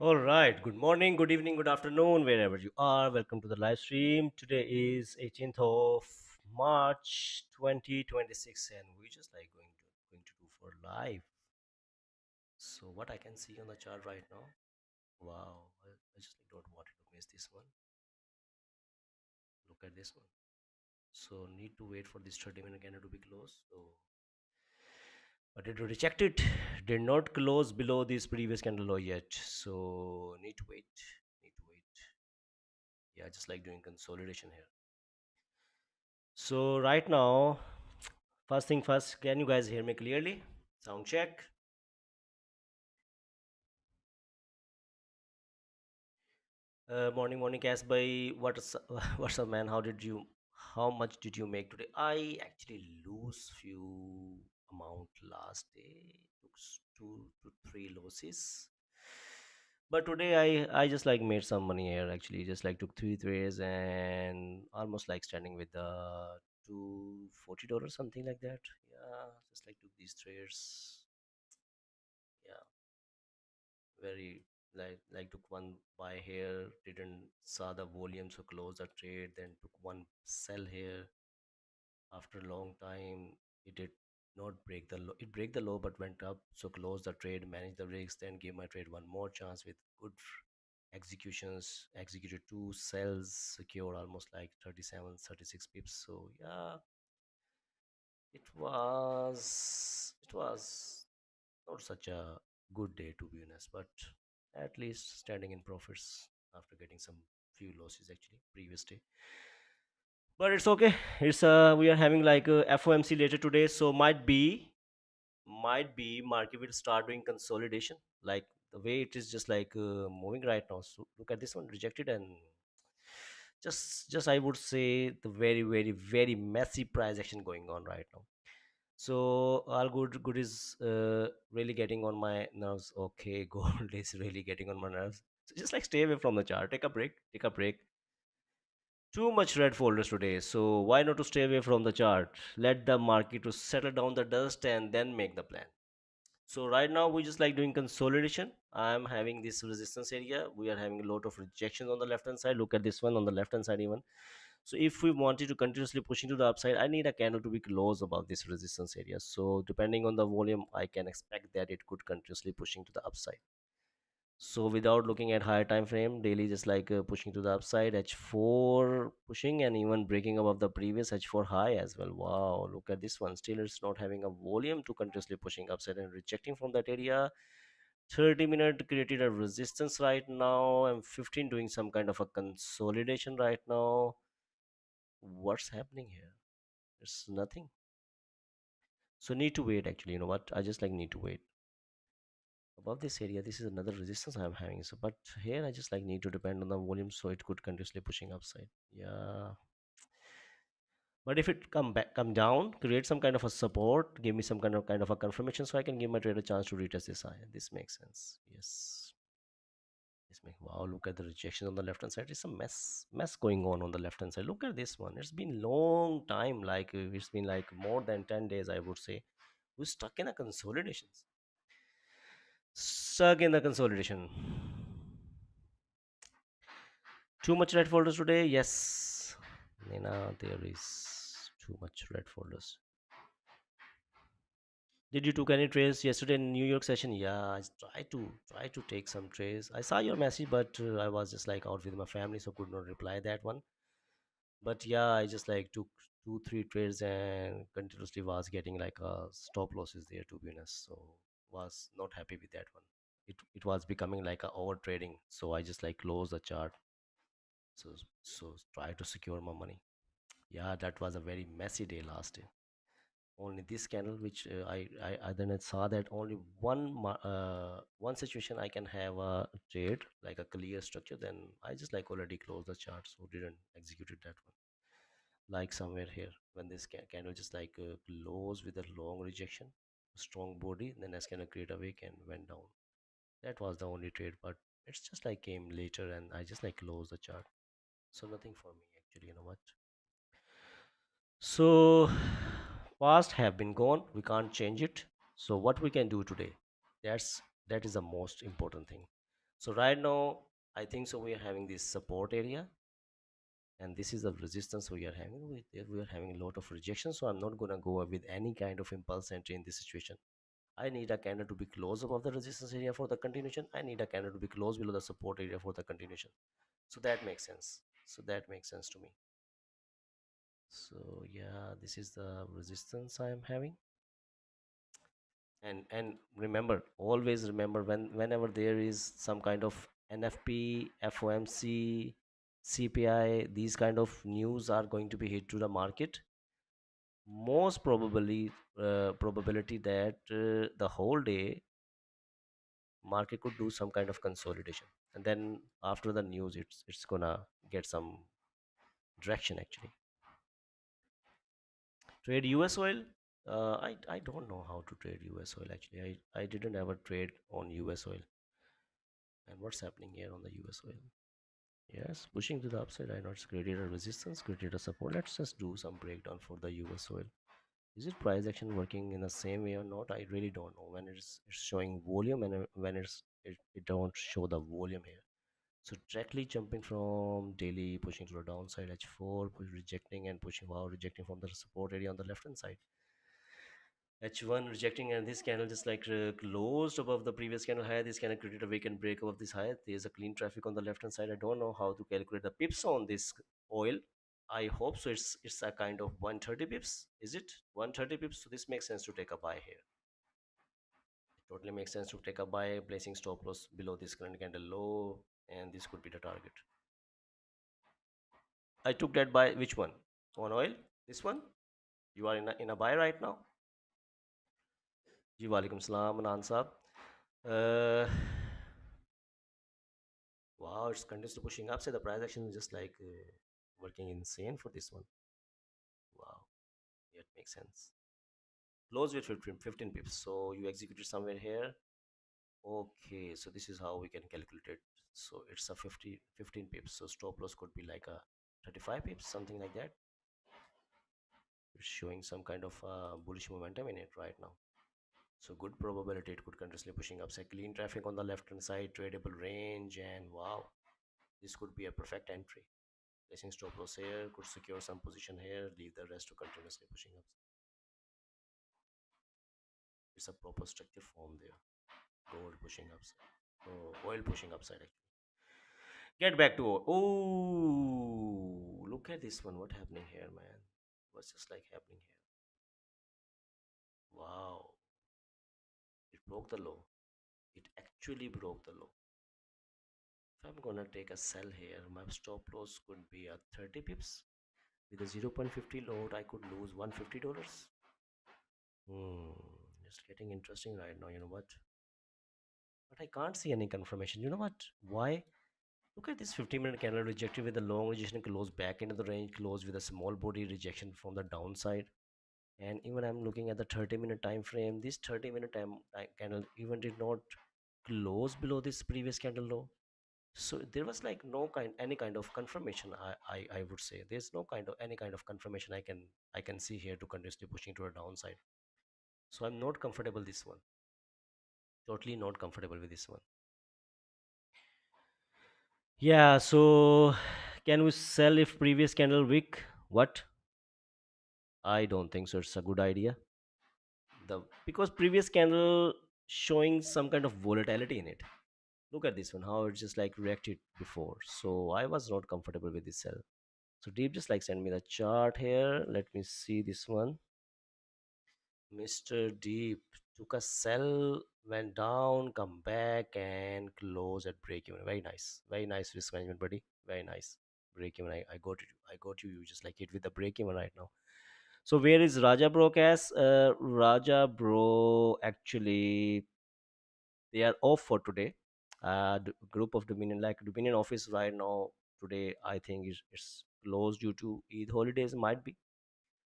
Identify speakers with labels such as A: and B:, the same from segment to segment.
A: All right. Good morning, good evening, good afternoon, wherever you are. Welcome to the live stream. Today is 18th of March 2026, and we just like going to do for live. So what I can see on the chart right now. Wow, I just like don't want to miss this one. Look at this one. So need to wait for this 30-minute candle to be closed. But it rejected. Did not close below this previous candle low yet. So need to wait. Need to wait. Yeah, just like doing consolidation here. So right now, first thing first, can you guys hear me clearly? Sound check. Morning, morning, Cass by what's what's up, man? How much did you make today? I actually lose few amount last day, took 2 to 3 losses. But today I just like made some money here. Actually, just like took 3 trades and almost like standing with the $240 something like that. Yeah, just like took these trades. Yeah, very like took one buy here, didn't saw the volume, so close the trade, then took one sell here after a long time. It did not break the low, it break the low but went up, so close the trade, manage the risks, then give my trade one more chance with good executions, executed two sells, secure almost like 37 36 pips. So yeah, it was not such a good day to be honest, but at least standing in profits after getting some few losses actually previous day. But it's okay. It's we are having like a FOMC later today, so might be market will start doing consolidation like the way it is just like moving right now. So look at this one rejected, and just I would say the very very very messy price action going on right now. So all good is really getting on my nerves. Okay, gold is really getting on my nerves. So just like stay away from the chart, take a break, take a break. Too much red folders today, so why not to stay away from the chart, let the market to settle down the dust and then make the plan. So right now we just like doing consolidation. I'm having this resistance area, we are having a lot of rejections on the left hand side. Look at this one on the left hand side even. So if we wanted to continuously pushing to the upside, I need a candle to be close above this resistance area. So depending on the volume, I can expect that it could continuously pushing to the upside. So without looking at higher time frame, daily just like pushing to the upside, H4 pushing and even breaking above the previous H4 high as well. Wow, look at this one. Still it's not having a volume to continuously pushing upside and rejecting from that area. 30-minute created a resistance right now, and 15 doing some kind of a consolidation right now. What's happening here? It's nothing. So need to wait actually. You know what? I just like need to wait. Above this area, this is another resistance I'm having. So but here I just like need to depend on the volume, so it could continuously pushing upside. Yeah, but if it come down, create some kind of a support, give me some kind of a confirmation, so I can give my trade a chance to retest this high. This makes sense. Yes, this make. Wow, look at the rejection on the left hand side. It's a mess going on the left hand side. Look at this one. It's been long time, like it's been like more than 10 days I would say. We're stuck in a consolidations, stuck in the consolidation. Too much red folders today? Yes. Nina, there is too much red folders. Did you took any trades yesterday in New York session? Yeah, I try to take some trades. I saw your message, but I was just like out with my family, so could not reply that one. But yeah, I just like took 2 3 trades and continuously was getting like stop losses there to be honest. So was not happy with that one. It was becoming like a over trading. So I just like close the chart. So try to secure my money. Yeah, that was a very messy day last day. Only this candle, which I then saw that only one situation I can have a trade like a clear structure. Then I just like already closed the chart, so didn't executed that one. Like somewhere here, when this candle just like close with a long rejection, strong body, then this candle create a wick and went down. That was the only trade, but it's just like came later and I just like closed the chart. So nothing for me actually. You know what? So past have been gone, we can't change it. So what we can do today, that's that is the most important thing. So right now, I think so we are having this support area, and this is the resistance we are having. We are having a lot of rejection, so I'm not gonna go with any kind of impulse entry in this situation. I need a candle to be close above the resistance area for the continuation. I need a candle to be close below the support area for the continuation. So that makes sense. So that makes sense to me. So yeah, this is the resistance I am having. And remember, always remember, whenever there is some kind of NFP, FOMC, CPI, these kind of news are going to be hit to the market, most probably probability that the whole day market could do some kind of consolidation, and then after the news it's gonna get some direction actually. Trade US oil. I don't know how to trade US oil actually. I didn't ever trade on US oil. And what's happening here on the US oil? Yes, pushing to the upside. I know it's created a resistance, created a support. Let's just do some breakdown for the US oil. Is it price action working in the same way or not? I really don't know. When it's showing volume, and when it don't show the volume here. So directly jumping from daily, pushing to the downside, H4, rejecting and pushing, wow, rejecting from the support area on the left hand side. H1 rejecting, and this candle just like closed above the previous candle high. This candle created a weekend break above this high. There's a clean traffic on the left hand side. I don't know how to calculate the pips on this oil. I hope so. It's a kind of 130 pips. Is it 130 pips? So this makes sense to take a buy here. Totally makes sense to take a buy, placing stop loss below this current candle low, and this could be the target. I took that buy. Which one? On oil? This one? You are in a buy right now? Ji walaikum salam, Anan sahab. Uh, wow, it's continuously pushing up. So the price action is just like working insane for this one. Wow, yeah, it makes sense. Close with 15 pips. So you executed somewhere here. Okay, so this is how we can calculate it. So it's a 15 pips. So stop loss could be like a 35 pips, something like that. It's showing some kind of bullish momentum in it right now. So good probability it could continuously pushing up. Say clean traffic on the left hand side, tradable range, and wow, this could be a perfect entry. Placing stop loss here, could secure some position here, leave the rest to continuously pushing up. It's a proper structure form there. Gold pushing upside. Oh, oil pushing upside actually. Get back to oil. Oh, look at this one. What happening here, man? What's just like happening here? Wow, it broke the low. It actually broke the low. If I'm gonna take a sell here, my stop loss could be a 30 pips. With a 0.50 load, I could lose $150. Hmm, it's getting interesting right now. You know what? But I can't see any confirmation. You know what? Why? Look at this 15-minute candle rejected with a long rejection close back into the range, close with a small body rejection from the downside. And even I'm looking at the 30-minute time frame. This 30-minute time candle even did not close below this previous candle low. So there was like no any kind of confirmation. I would say there's no kind of any kind of confirmation I can see here to continuously pushing to a downside. So I'm not comfortable this one. Totally not comfortable with this one. Yeah, so can we sell if previous candle weak? What? I don't think so. It's a good idea. The because previous candle showing some kind of volatility in it. Look at this one, how it just like reacted before. So I was not comfortable with this sell. So Deep just like send me the chart here. Let me see this one. Mr. Deep took a sell, went down, come back, and close at break even. Very nice. Very nice risk management, buddy. Very nice. Break even. I got it. I got you. You just like it with the break even right now. So where is Raja Bro Cash? Raja Bro actually they are off for today. Group of Dominion like Dominion office right now today I think it's closed due to Eid holidays might be.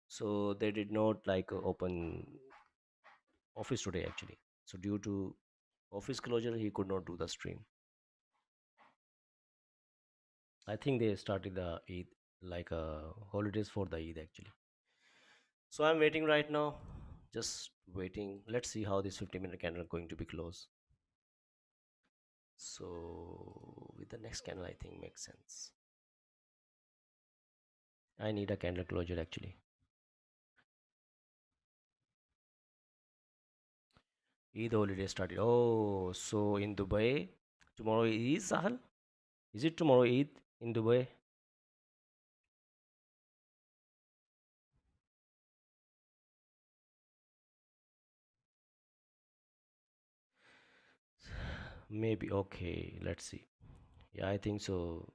A: So they did not like open office today actually. So due to office closure, he could not do the stream. I think they started the Eid like holidays for the Eid actually. So I'm waiting right now, just waiting. Let's see how this 50-minute candle going to be closed. So with the next candle, I think makes sense. I need a candle closure actually. Eid holiday started. Oh, so in Dubai, tomorrow is Sahal? Is it tomorrow Eid in Dubai? Maybe. Okay, let's see. Yeah, I think so.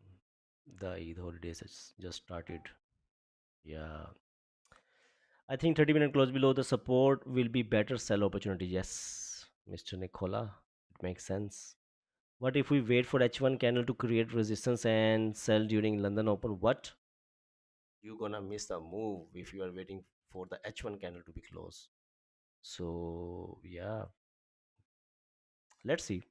A: The Eid holidays has just started. Yeah, I think 30-minute close below the support will be better sell opportunity. Yes, Mr. Nicola, it makes sense. What if we wait for H1 candle to create resistance and sell during London Open? What? You're gonna miss the move if you are waiting for the H1 candle to be closed. So yeah, let's see.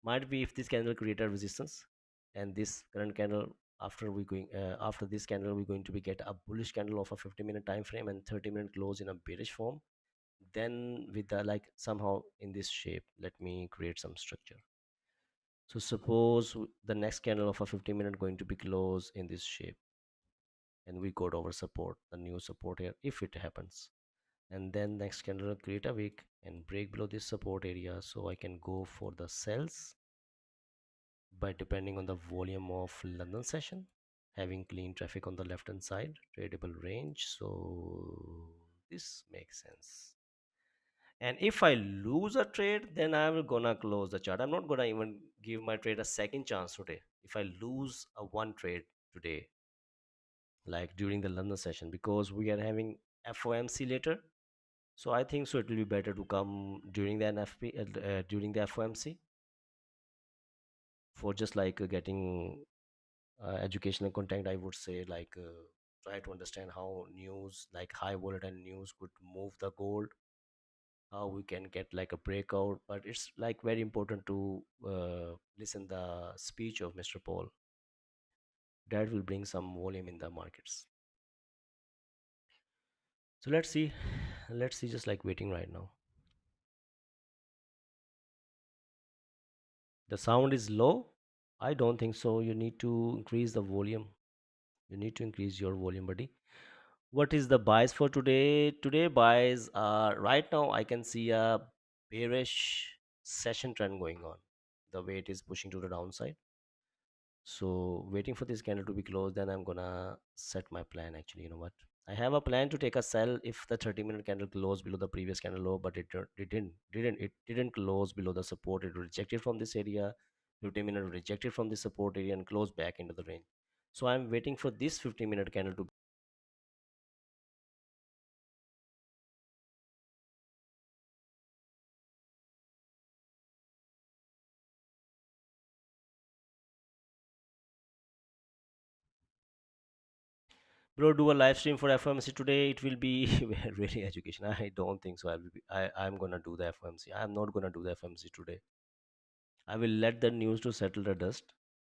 A: Might be if this candle create a resistance, and this current candle after this candle we're going to be get a bullish candle of a 50-minute time frame and 30-minute close in a bearish form. Then with the like somehow in this shape, let me create some structure. So suppose the next candle of a 50-minute going to be close in this shape, and we got over support, the new support here if it happens, and then next candle create a wick and break below this support area, so I can go for the sells by depending on the volume of London session, having clean traffic on the left hand side, tradable range. So this makes sense. And if I lose a trade, then I'm gonna close the chart. I'm not gonna even give my trade a second chance today. If I lose a one trade today, like during the London session, because we are having FOMC later, so I think so it will be better to come during the NFP, during the FOMC, for just like getting educational content. I would say like try to understand how news, like high volatile news, could move the gold, how we can get like a breakout. But it's like very important to listen the speech of Mr. Paul. That will bring some volume in the markets. So let's see, just like waiting right now. The sound is low. I don't think so. You need to increase the volume. You need to increase your volume, buddy. What is the buys for today? Today buys are right now I can see a bearish session trend going on. The way it is pushing to the downside. So waiting for this candle to be closed, then I'm gonna set my plan actually. You know what? I have a plan to take a sell if the 30-minute candle closed below the previous candle low, but it didn't close below the support. It rejected from this area. 50-minute rejected from this support area and closed back into the range. So I'm waiting for this 50-minute candle to. Bro, do a live stream for FOMC today. It will be really education. I don't think so. I'm gonna do the FOMC. I'm not gonna do the FOMC today. I will let the news to settle the dust.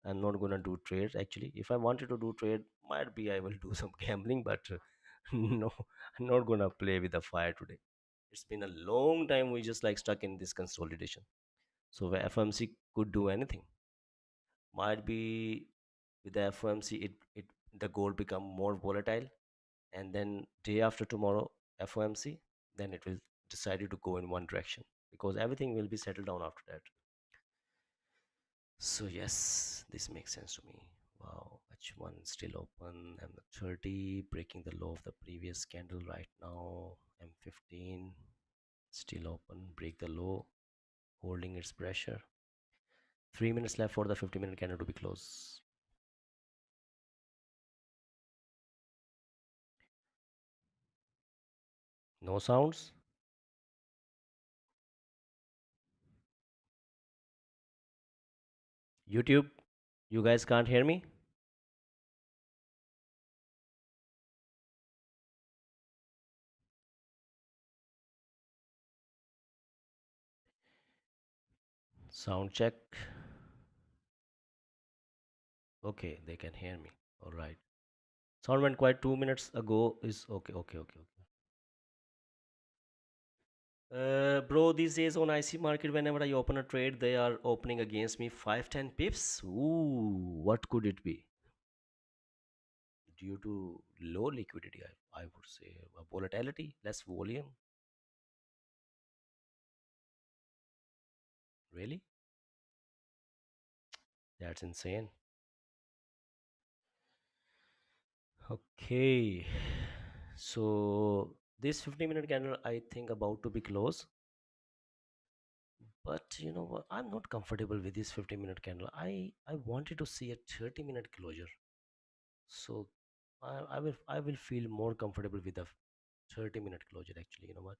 A: I'm not gonna do trades actually. If I wanted to do trade, might be I will do some gambling, but no, I'm not gonna play with the fire today. It's been a long time we just like stuck in this consolidation. So the FOMC could do anything. Might be with the FOMC, it the gold become more volatile, and then day after tomorrow FOMC, then it will decide to go in one direction because everything will be settled down after that. So yes, this makes sense to me. Wow, H1 still open. M30 breaking the low of the previous candle right now. M15 still open, break the low, holding its pressure. 3 minutes left for the 50-minute candle to be closed. No sounds. YouTube, you guys can't hear me. Sound check. Okay, they can hear me. All right. Sound went quiet 2 minutes ago. Is okay. Okay. Okay. Okay. Bro, these days on IC market, whenever I open a trade, they are opening against me 5-10 pips. Ooh, what could it be? Due to low liquidity, I would say. Volatility, less volume. Really? That's insane. Okay. So this 15-minute candle, I think about to be close. But you know what? I'm not comfortable with this 15-minute candle. I wanted to see a 30-minute closure. So I will feel more comfortable with a 30-minute closure actually. You know what?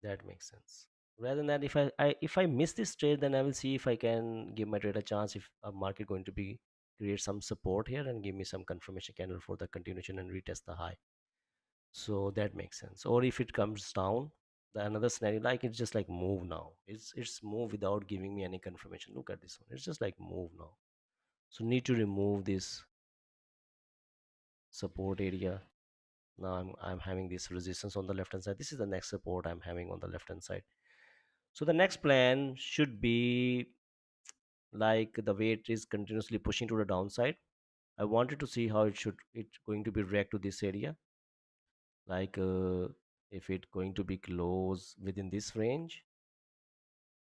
A: That makes sense. Rather than that, if I miss this trade, then I will see if I can give my trade a chance. If a market going to be create some support here and give me some confirmation candle for the continuation and retest the high. So that makes sense. Or if it comes down, the another scenario, like it's just like move now. It's move without giving me any confirmation. Look at this one. It's just like move now. So need to remove this support area. Now I'm having this resistance on the left hand side. This is the next support I'm having on the left hand side. So the next plan should be like the way it is continuously pushing to the downside. I wanted to see how it going to be react to this area. Like if it going to be close within this range,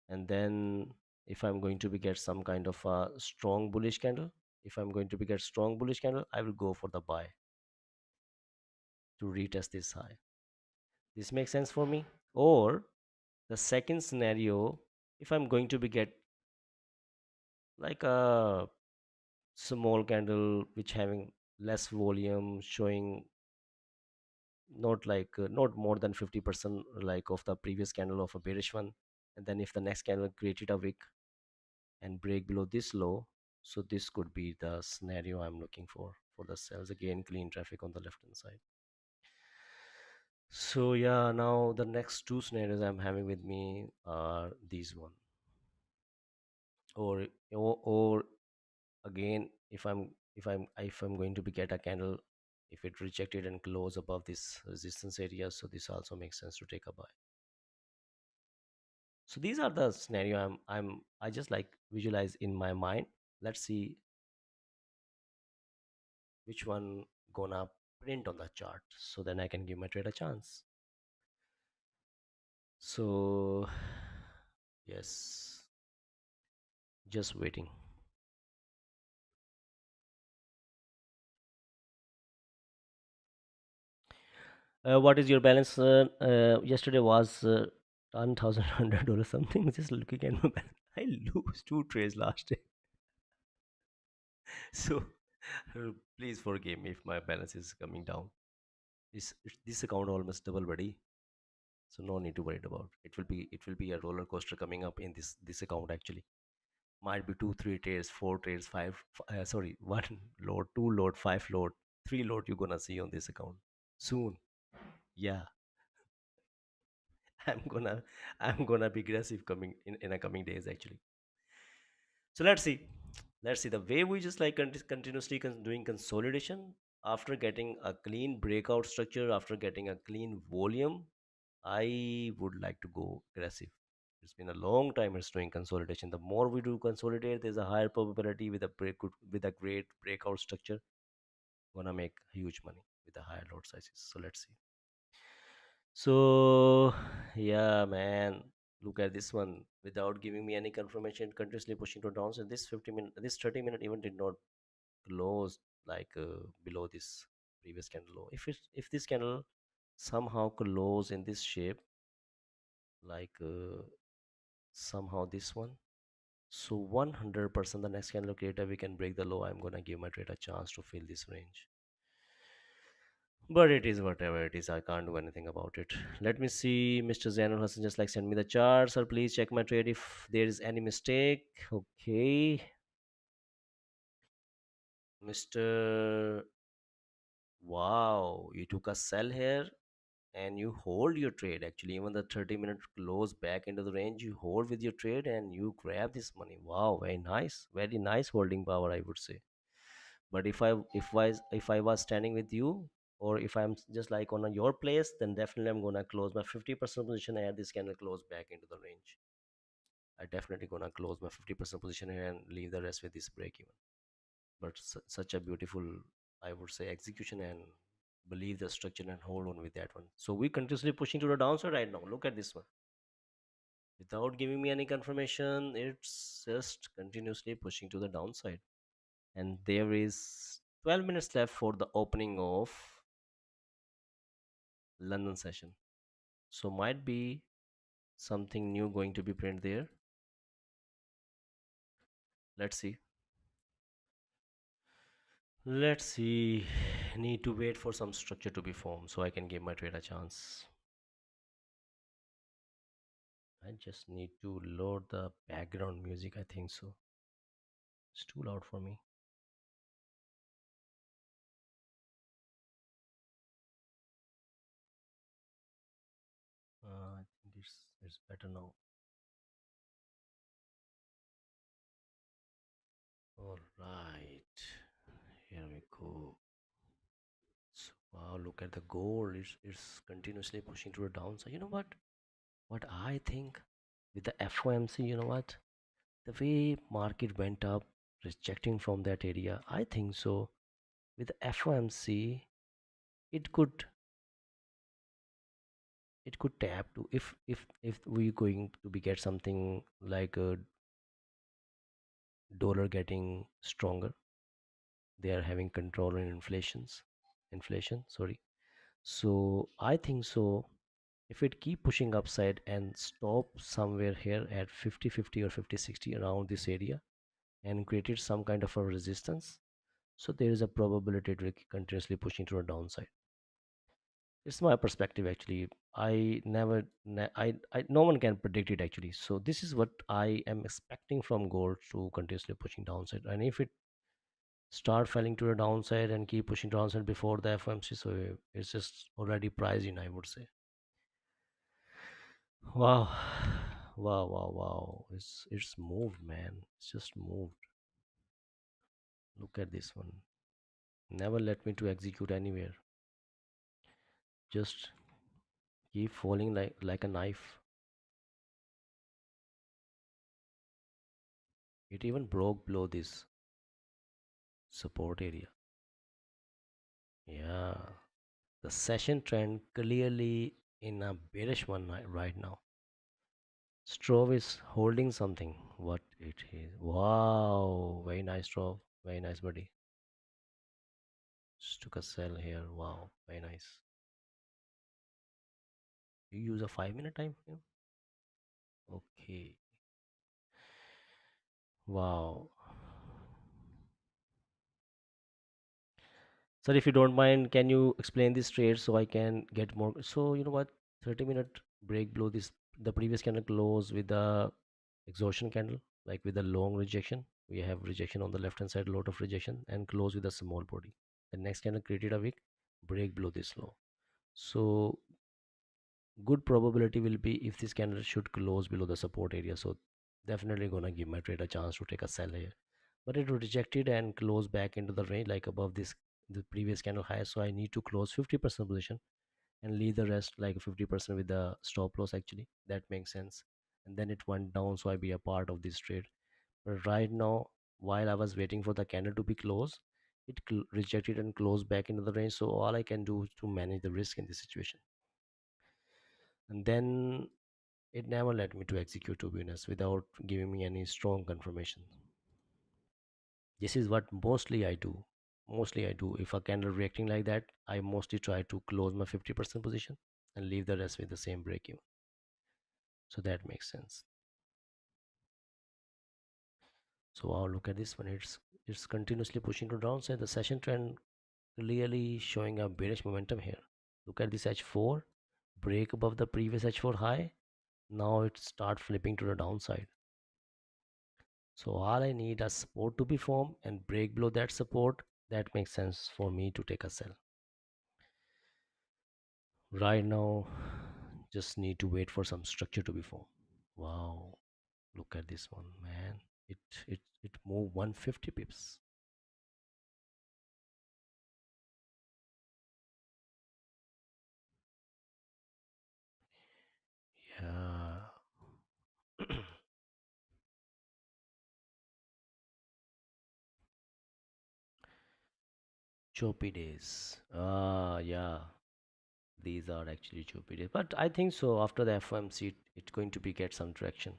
A: and then if I'm going to be get some kind of a strong bullish candle, if I'm going to be get strong bullish candle, I will go for the buy to retest this high. This makes sense for me. Or the second scenario, if I'm going to be get like a small candle which having less volume, showing not like not more than 50% like of the previous candle of a bearish one, and then if the next candle created a wick and break below this low, so this could be the scenario I'm looking for the sales again, clean traffic on the left hand side. So yeah, now the next two scenarios I'm having with me are these one. Or again, if I'm going to be get a candle, if it rejected and close above this resistance area, so this also makes sense to take a buy. So these are the scenario I just like visualize in my mind. Let's see which one gonna print on the chart, so then I can give my trade a chance. So yes, just waiting. What is your balance? Yesterday was $10,100 something. Just looking at my balance, I lose two trades last day. So please forgive me if my balance is coming down. This account almost double, buddy. So no need to worry about. It will be a roller coaster coming up in this account actually. Might be two, three trades, four trades, sorry, one load, two load, five load, three load you're gonna see on this account soon. Yeah, I'm gonna I'm gonna be aggressive coming in a coming days actually. So let's see the way we just like continuously doing consolidation after getting a clean breakout structure, after getting a clean volume. I would like to go aggressive. It's been a long time it's doing consolidation. The more we do consolidate, there's a higher probability with a with a great breakout structure, gonna make huge money with the higher lot sizes. So let's see. So yeah, man, look at this one without giving me any confirmation, continuously pushing to down. So this 50-minute, this 30-minute even did not close like below this previous candle low. If this candle somehow close in this shape, like somehow this one, so 100% the next candle creator we can break the low. I'm gonna give my trade a chance to fill this range. But it is whatever it is. I can't do anything about it. Let me see. Mr. Zainul Hassan just like send me the charts, or please check my trade if there is any mistake. Okay. Mr. Wow, you took a sell here and you hold your trade. Actually, even the 30-minute close back into the range, you hold with your trade and you grab this money. Wow, very nice. Very nice holding power, I would say. But if I was standing with you, Or if I'm just like on your place, then definitely I'm gonna close my 50% position here. This candle close back into the range. I definitely gonna close my 50% position here and leave the rest with this break even. But such a beautiful, I would say, execution, and believe the structure and hold on with that one. So we continuously pushing to the downside right now. Look at this one. Without giving me any confirmation, it's just continuously pushing to the downside. And there is 12 minutes left for the opening of London session. So might be something new going to be printed there. Let's see. Let's see. Need to wait for some structure to be formed so I can give my trade a chance. I just need to load the background music, I think so. It's too loud for me. I think it's better now. All right, here we go. So, wow, look at the gold. It's continuously pushing to the downside. You know what? What I think with the FOMC, you know what? The way market went up, rejecting from that area, I think so. With the FOMC, it could it could tap to, if we going to be get something like a dollar getting stronger. They are having control on inflation, sorry. So I think so, if it keep pushing upside and stop somewhere here at 50-50 or 50-60 around this area and created some kind of a resistance, so there is a probability it will continuously pushing to a downside. It's my perspective actually. I never I no one can predict it actually. So this is what I am expecting from gold, to continuously pushing downside. And if it start falling to the downside and keep pushing downside before the FOMC, so it's just already priced in, I would say. Wow. Wow. It's moved, man. It's just moved. Look at this one. Never let me to execute anywhere. Just keep falling like a knife. It even broke below this support area. Yeah. The session trend clearly in a bearish one right now. Strove is holding something. What it is? Wow. Very nice, Strove. Very nice, buddy. Just took a sell here. Wow. Very nice. You use a 5 minute time frame? Okay. Wow. Sir, if you don't mind, can you explain this trade so I can get more? So, you know what? 30-minute break below this, the previous candle close with the exhaustion candle, like with the long rejection. We have rejection on the left hand side, a lot of rejection, and close with a small body. The next candle created a wick, break below this low. So, good probability will be if this candle should close below the support area. So, definitely gonna give my trade a chance to take a sell here, but it rejected and closed back into the range like above this, the previous candle high. So I need to close 50% position and leave the rest like 50% with the stop loss actually. That makes sense. And then it went down, so I be a part of this trade. But right now, while I was waiting for the candle to be closed, it rejected and closed back into the range. So all I can do is to manage the risk in this situation. And then it never let me to execute, to be honest, without giving me any strong confirmation. This is what mostly I do. If a candle reacting like that, I mostly try to close my 50% position and leave the rest with the same break even. So that makes sense. So I'll look at this one. It's continuously pushing to downside. The session trend clearly showing a bearish momentum here. Look at this H4, break above the previous H4 high. Now it start flipping to the downside. So all I need is support to be formed and break below that support. That makes sense for me to take a sell. Right now, just need to wait for some structure to be formed. Wow, look at this one, man. It moved 150 pips. Yeah. Choppy days. Yeah. These are actually choppy days. But I think so after the FOMC, it's going to be get some traction.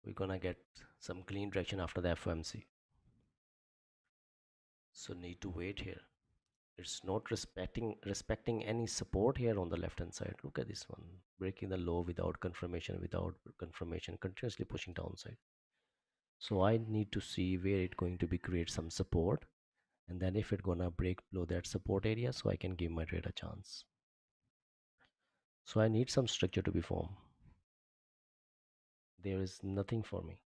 A: We're gonna get some clean traction after the FOMC. So need to wait here. It's not respecting any support here on the left hand side. Look at this one. Breaking the low without confirmation, continuously pushing downside. So I need to see where it going to be create some support, and then if it gonna break below that support area, so I can give my trade a chance. So I need some structure to be formed. There is nothing for me.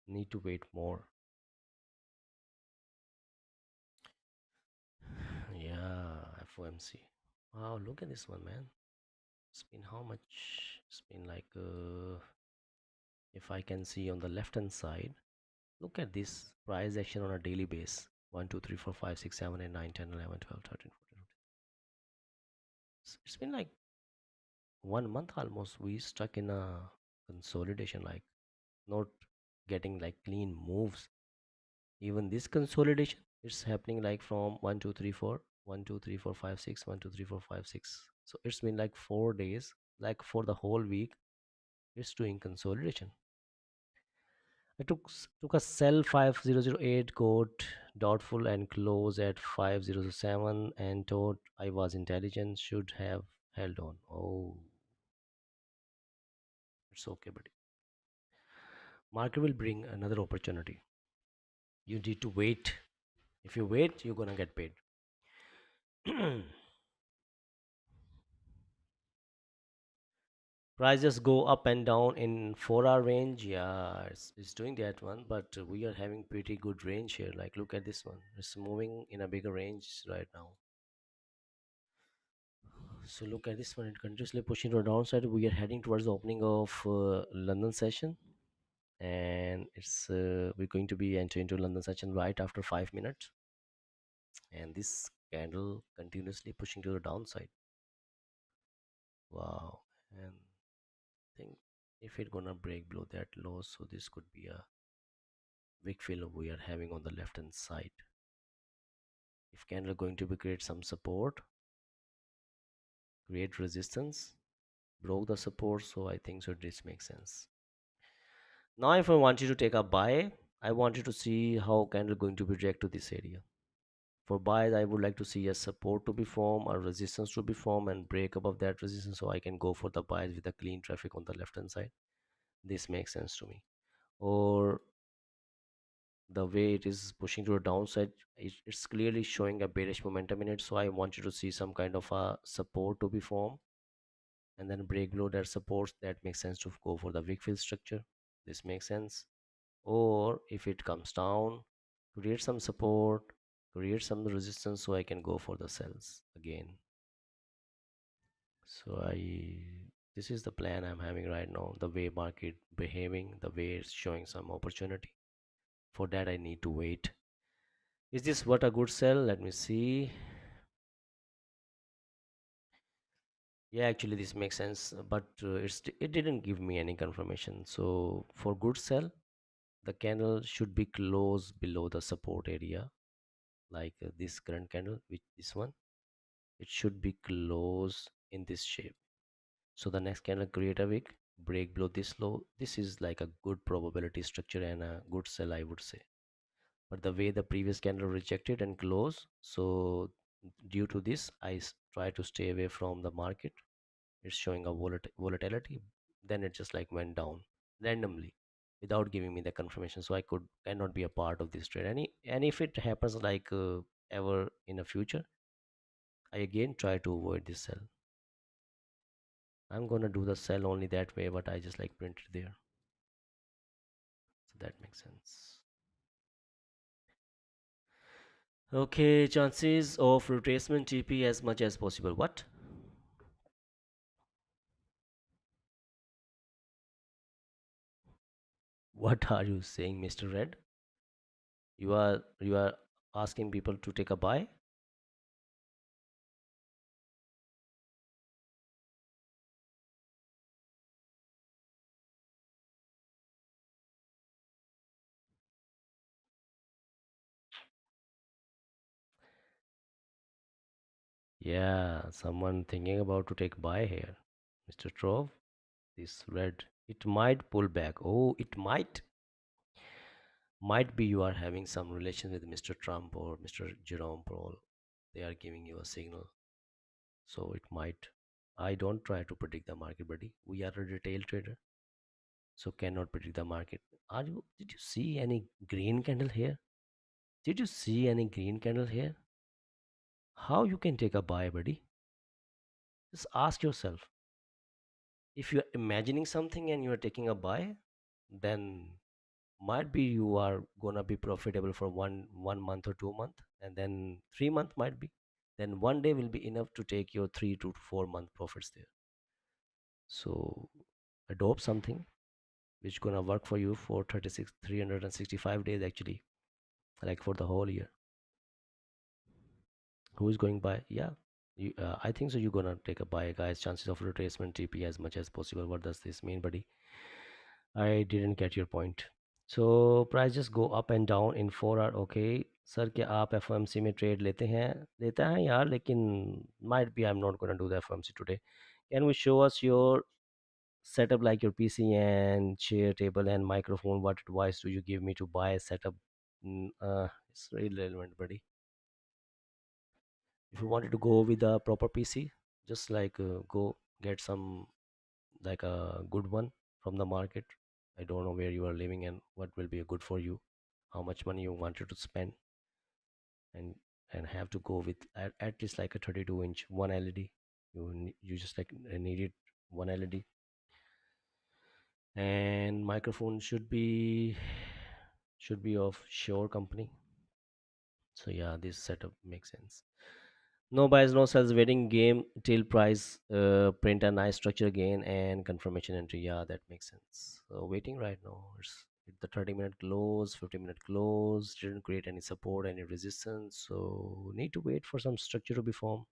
A: Need to wait more. Yeah, FOMC. Wow, look at this one, man. It's been how much? It's been like if I can see on the left hand side, look at this price action on a daily base. 1 2 3 4 5 6 7 8 9 10 11 12 13 14. It's been like 1 month almost. We stuck in a consolidation, like not getting like clean moves. Even this consolidation, it's happening like from 1 2 3 4 1 2 3 4 5 6 1 2 3 4 5 6. So it's been like 4 days, like for the whole week it's doing consolidation. I took a sell 5008, got doubtful and close at 5007 and thought I was intelligent, should have held on. Oh, it's okay, buddy. Market will bring another opportunity. You need to wait. If you wait, you're gonna get paid. Prices go up and down in 4 hour range. Yeah, it's doing that one, but we are having pretty good range here. Like, look at this one. It's moving in a bigger range right now. So look at this one. It continuously pushing to the downside. We are heading towards the opening of London session, and it's we're going to be entering into London session right after 5 minutes. And this candle continuously pushing to the downside. Wow. And I think if it gonna break below that low, so this could be a big fill we are having on the left hand side. If candle going to be create some support, create resistance, broke the support, so I think so this makes sense. Now if I want you to take a buy, I want you to see how candle going to be react to this area. For buys, I would like to see a support to be formed, a resistance to be formed, and break above that resistance, so I can go for the buys with a clean traffic on the left hand side. This makes sense to me. Or the way it is pushing to the downside, it's clearly showing a bearish momentum in it, so I want you to see some kind of a support to be formed and then break below that support. That makes sense to go for the wick fill structure. This makes sense. Or if it comes down, create some support, create some resistance, so I can go for the sells again. So I this is the plan I'm having right now, the way market behaving, the way it's showing some opportunity. For that I need to wait. Is this what a good sell? Let me see. Yeah, actually this makes sense, but it didn't give me any confirmation. So for good sell, the candle should be close below the support area, like this current candle, which this one, it should be close in this shape. So the next candle create a wick, break below this low. This is like a good probability structure and a good sell, I would say. But the way the previous candle rejected and closed, so due to this try to stay away from the market. It's showing a volatility, then it just like went down randomly without giving me the confirmation, so I cannot be a part of this trade. And if it happens like ever in the future, I again try to avoid this sell. I'm gonna do the sell only that way, but I just like printed there, so that makes sense. Okay, chances of retracement TP as much as possible. What are you saying, Mr. Red? You are asking people to take a buy? Yeah, someone thinking about to take buy here. Mr. Trove, this red, it might pull back. Oh, it might be you are having some relation with Mr. Trump or Mr. Jerome Powell. They are giving you a signal. So it might. I don't try to predict the market, buddy. We are a retail trader, so cannot predict the market. Did you see any green candle here? Did you see any green candle here? How you can take a buy, buddy? Just ask yourself. If you are imagining something and you are taking a buy, then might be you are gonna be profitable for one month or 2 month, and then 3 month might be. Then one day will be enough to take your 3 to 4 month profits there. So adopt something which gonna work for you for 36 365 days actually, like for the whole year. Who is going by? Yeah, I think so you're gonna take a buy, guys. Chances of retracement TP as much as possible. What does this mean, buddy? I didn't get your point. So prices go up and down in 4 hour. Okay sir, क्या आप FOMC में trade लेते हैं यार, लेकिन might be I'm not gonna do the FOMC today. Can we show us your setup, like your PC and chair table and microphone? What advice do you give me to buy a setup? It's really relevant, buddy. If you wanted to go with a proper PC, just like go get some, like a good one from the market. I don't know where you are living and what will be good for you, how much money you wanted to spend, and have to go with at least like a 32-inch one LED. You just like needed one LED, and microphone should be of Shure company. So yeah, this setup makes sense. No buys, no sells, waiting game till price print a nice structure again and confirmation entry. Yeah, that makes sense. So waiting right now. It's the 30-minute close, 50-minute close, didn't create any support, any resistance. So need to wait for some structure to be formed.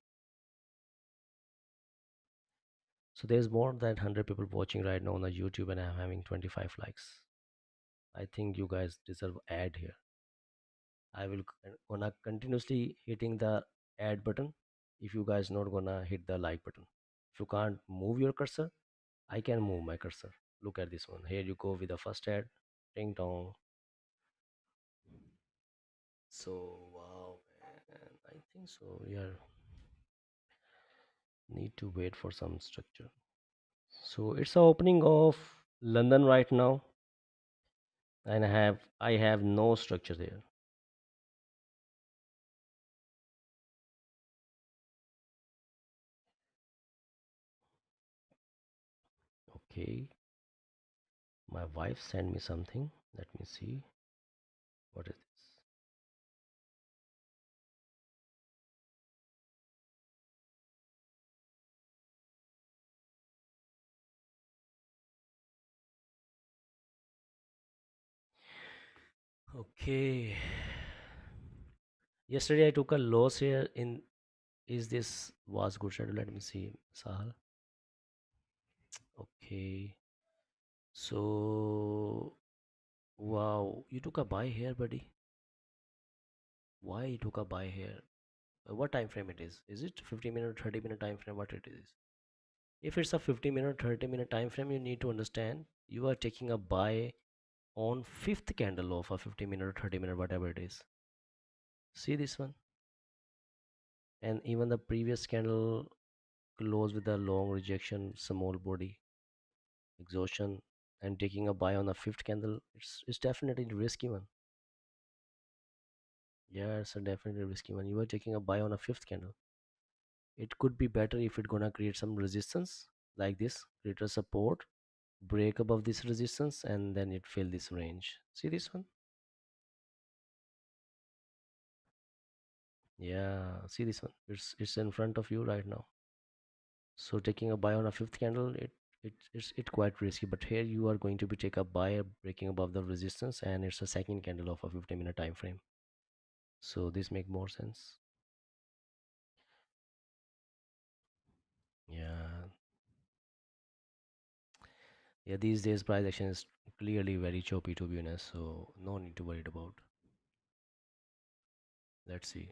A: So there's more than 100 people watching right now on the YouTube, and I'm having 25 likes. I think you guys deserve ad here. I will gonna continuously hitting the add button if you guys not gonna hit the like button. If you can't move your cursor, I can move my cursor. Look at this one. Here you go with the first ad. Ding dong. So wow, man. I think so. We are need to wait for some structure. So it's the opening of London right now, and I have no structure there. Okay, my wife sent me something. Let me see. What is this? Okay. Yesterday I took a loss here in. Is this was good shadow? Let me see, Sahal. Okay. So wow, you took a buy here, buddy. Why you took a buy here? What time frame it is? Is it 50-minute, 30-minute time frame? What it is? If it's a 50-minute, 30-minute time frame, you need to understand you are taking a buy on fifth candle of a 50-minute or 30-minute, whatever it is. See this one, and even the previous candle closed with a long rejection, small body exhaustion, and taking a buy on the fifth candle. It's definitely risky one. Yeah, it's a definitely risky one. You are taking a buy on a fifth candle. It could be better if it gonna create some resistance like this, create a support, break above this resistance, and then it fill this range. See this one? Yeah, see this one. It's in front of you right now. So taking a buy on a fifth candle, it's quite risky. But here you are going to be take a buy breaking above the resistance, and it's a second candle of a 50-minute time frame. So this make more sense. Yeah, yeah. These days price action is clearly very choppy, to be honest. So no need to worry about. Let's see.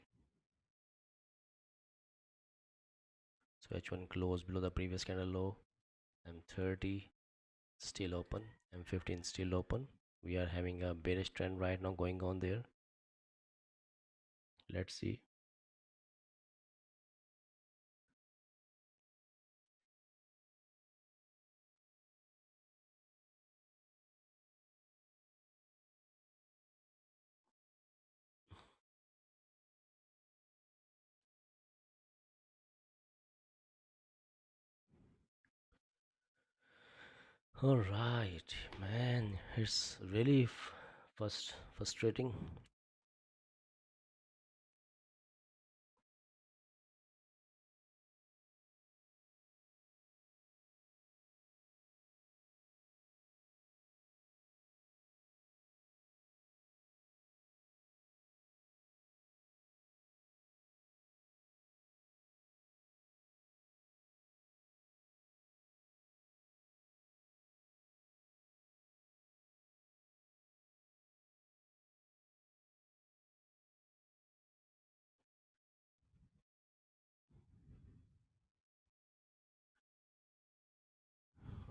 A: So H1 closed below the previous candle low. M30 still open. M15 still open. We are having a bearish trend right now going on there. Let's see. All right, man, it's really frustrating.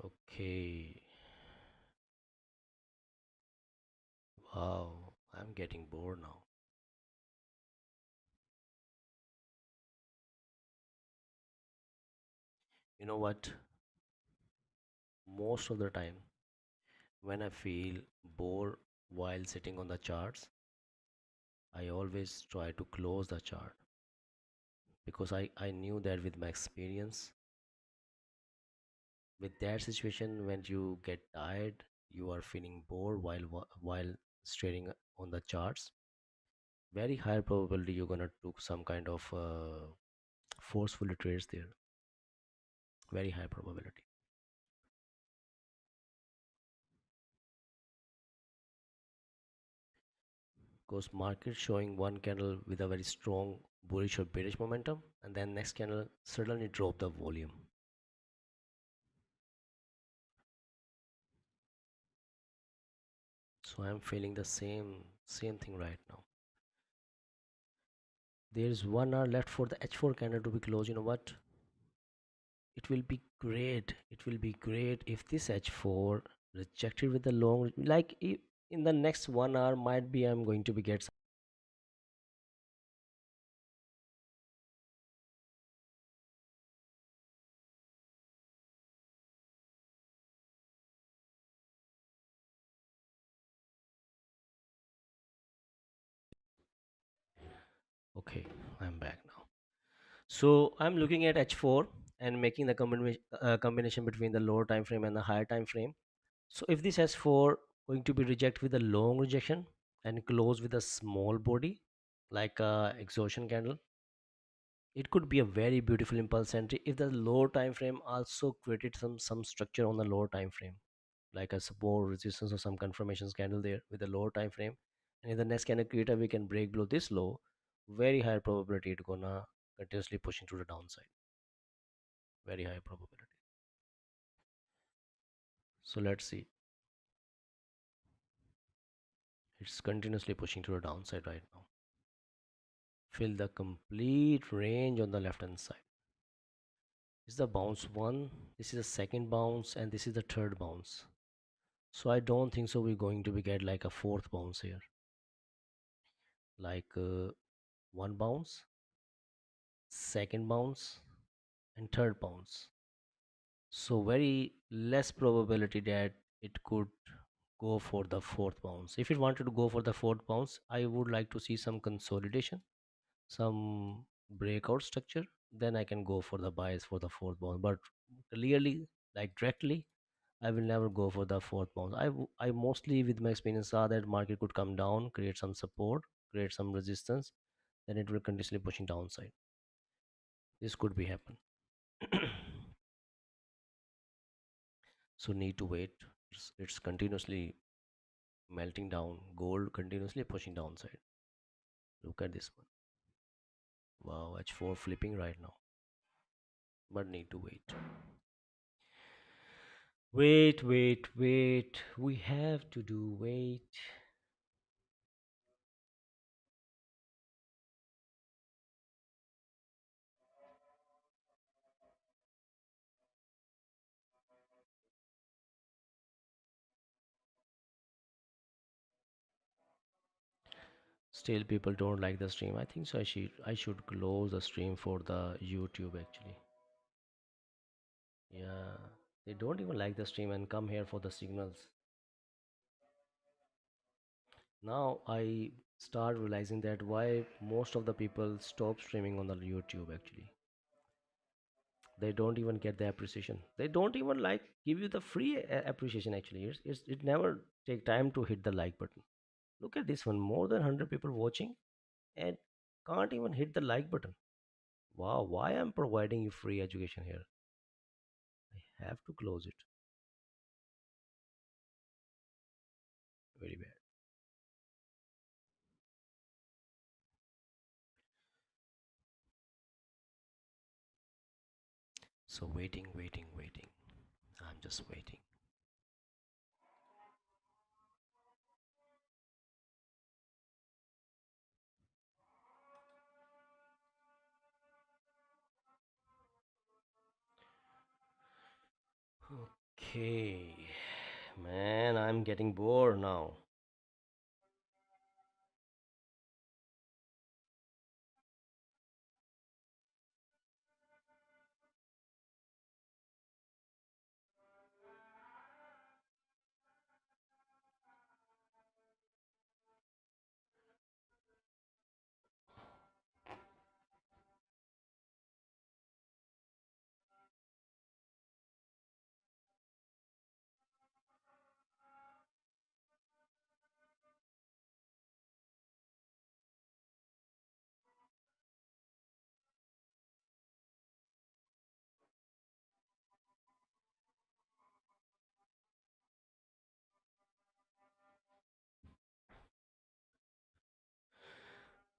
A: Okay, wow, I'm getting bored now. You know what? Most of the time, when I feel bored while sitting on the charts, I always try to close the chart because I knew that with my experience, with that situation, when you get tired, you are feeling bored while staring on the charts. Very high probability you're gonna took some kind of forceful trades there. Very high probability. Because market showing one candle with a very strong bullish or bearish momentum, and then next candle suddenly drop the volume. So I'm feeling the same thing right now. There's 1 hour left for the H4 candle to be closed. You know what? It will be great. It will be great if this H4 rejected with the long, like in the next 1 hour, might be I'm going to be get. Okay, I'm back now. So I'm looking at H4 and making the combination between the lower time frame and the higher time frame. So if this H4 going to be reject with a long rejection and close with a small body like a exhaustion candle, it could be a very beautiful impulse entry if the lower time frame also created some structure on the lower time frame, like a support resistance or some confirmation candle there with the lower time frame. And if the next candle creator we can break below this low, very high probability it gonna continuously pushing to the downside. Very high probability. So let's see. It's continuously pushing to the downside right now. Fill the complete range on the left hand side. This is the bounce one, this is the second bounce, and this is the third bounce. So I don't think so we're going to be get like a fourth bounce here. Like one bounce, second bounce, and third bounce. So very less probability that it could go for the fourth bounce. If it wanted to go for the fourth bounce, I would like to see some consolidation, some breakout structure, then I can go for the bias for the fourth bounce. But clearly, like directly, I will never go for the fourth bounce. I mostly with my experience saw that market could come down, create some support, create some resistance, then it will continuously pushing downside. This could be happen. So need to wait. It's continuously melting down. Gold continuously pushing downside. Look at this one. Wow, H4 flipping right now. But need to wait. Wait. We have to do wait. Still, people don't like the stream. I think so. I should close the stream for the YouTube actually. Yeah, they don't even like the stream and come here for the signals. Now I start realizing that why most of the people stop streaming on the YouTube actually. They don't even get the appreciation. They don't even like give you the free appreciation actually. It never take time to hit the like button. Look at this one, more than 100 people watching and can't even hit the like button. Wow, why I'm providing you free education here? I have to close it. Very bad. So waiting, waiting, waiting. I'm just waiting. Okay. Man, I'm getting bored now.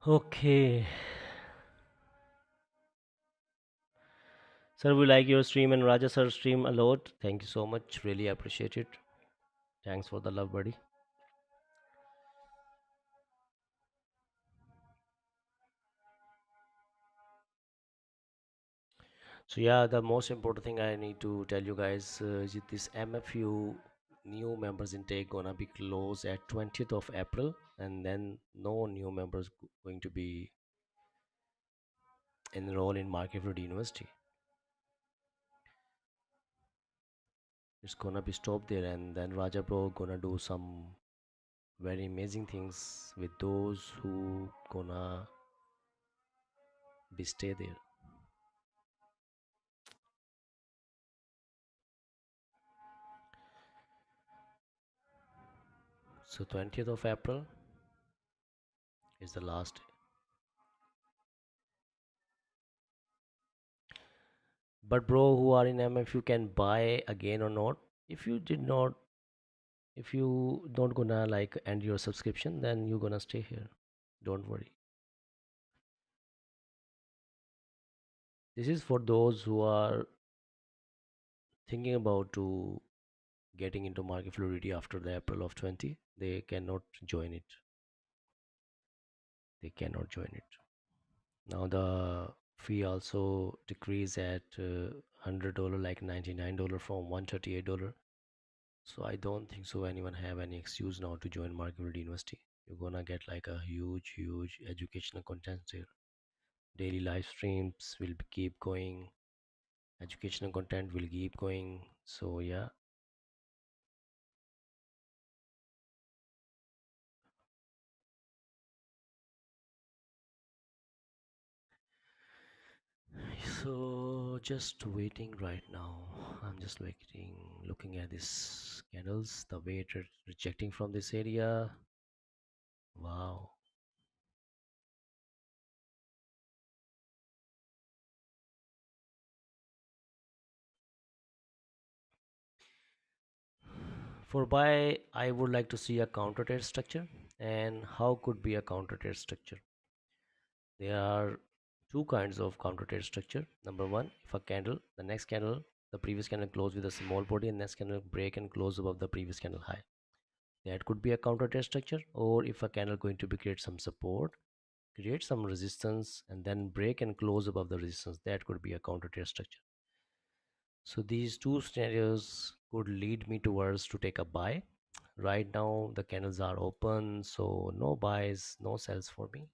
A: Okay. Sir, we like your stream and Raja sir stream a lot. Thank you so much. Really appreciate it. Thanks for the love, buddy. So yeah, the most important thing I need to tell you guys is this MFU new members intake gonna be closed at 20th of April, and then no new members going to be enrolled in Market University. It's gonna be stopped there, and then Raja Bro gonna do some very amazing things with those who gonna be stay there. So 20th of April is the last day. But bro, who are in MF, you can buy again or not. If you did not, if you don't gonna like end your subscription, then you're gonna stay here. Don't worry. This is for those who are thinking about to getting into market fluidity after the April of 20. They cannot join it. They cannot join it. Now the fee also decrease at $100, like $99 from $138. So I don't think so anyone have any excuse now to join Market University. You're gonna get like a huge, huge educational content there. Daily live streams will keep going. Educational content will keep going. So yeah. So just waiting right now. I'm just waiting, looking at these candles, the way it rejecting from this area. Wow. For buy, I would like to see a counter trade structure. And how could be a counter trade structure? There are two kinds of counter trade structure. Number one, if a candle, the next candle, the previous candle close with a small body and next candle break and close above the previous candle high. That could be a counter trade structure. Or if a candle going to be create some support, create some resistance and then break and close above the resistance, that could be a counter trade structure. So these two scenarios could lead me towards to take a buy. Right now the candles are open, so no buys, no sells for me.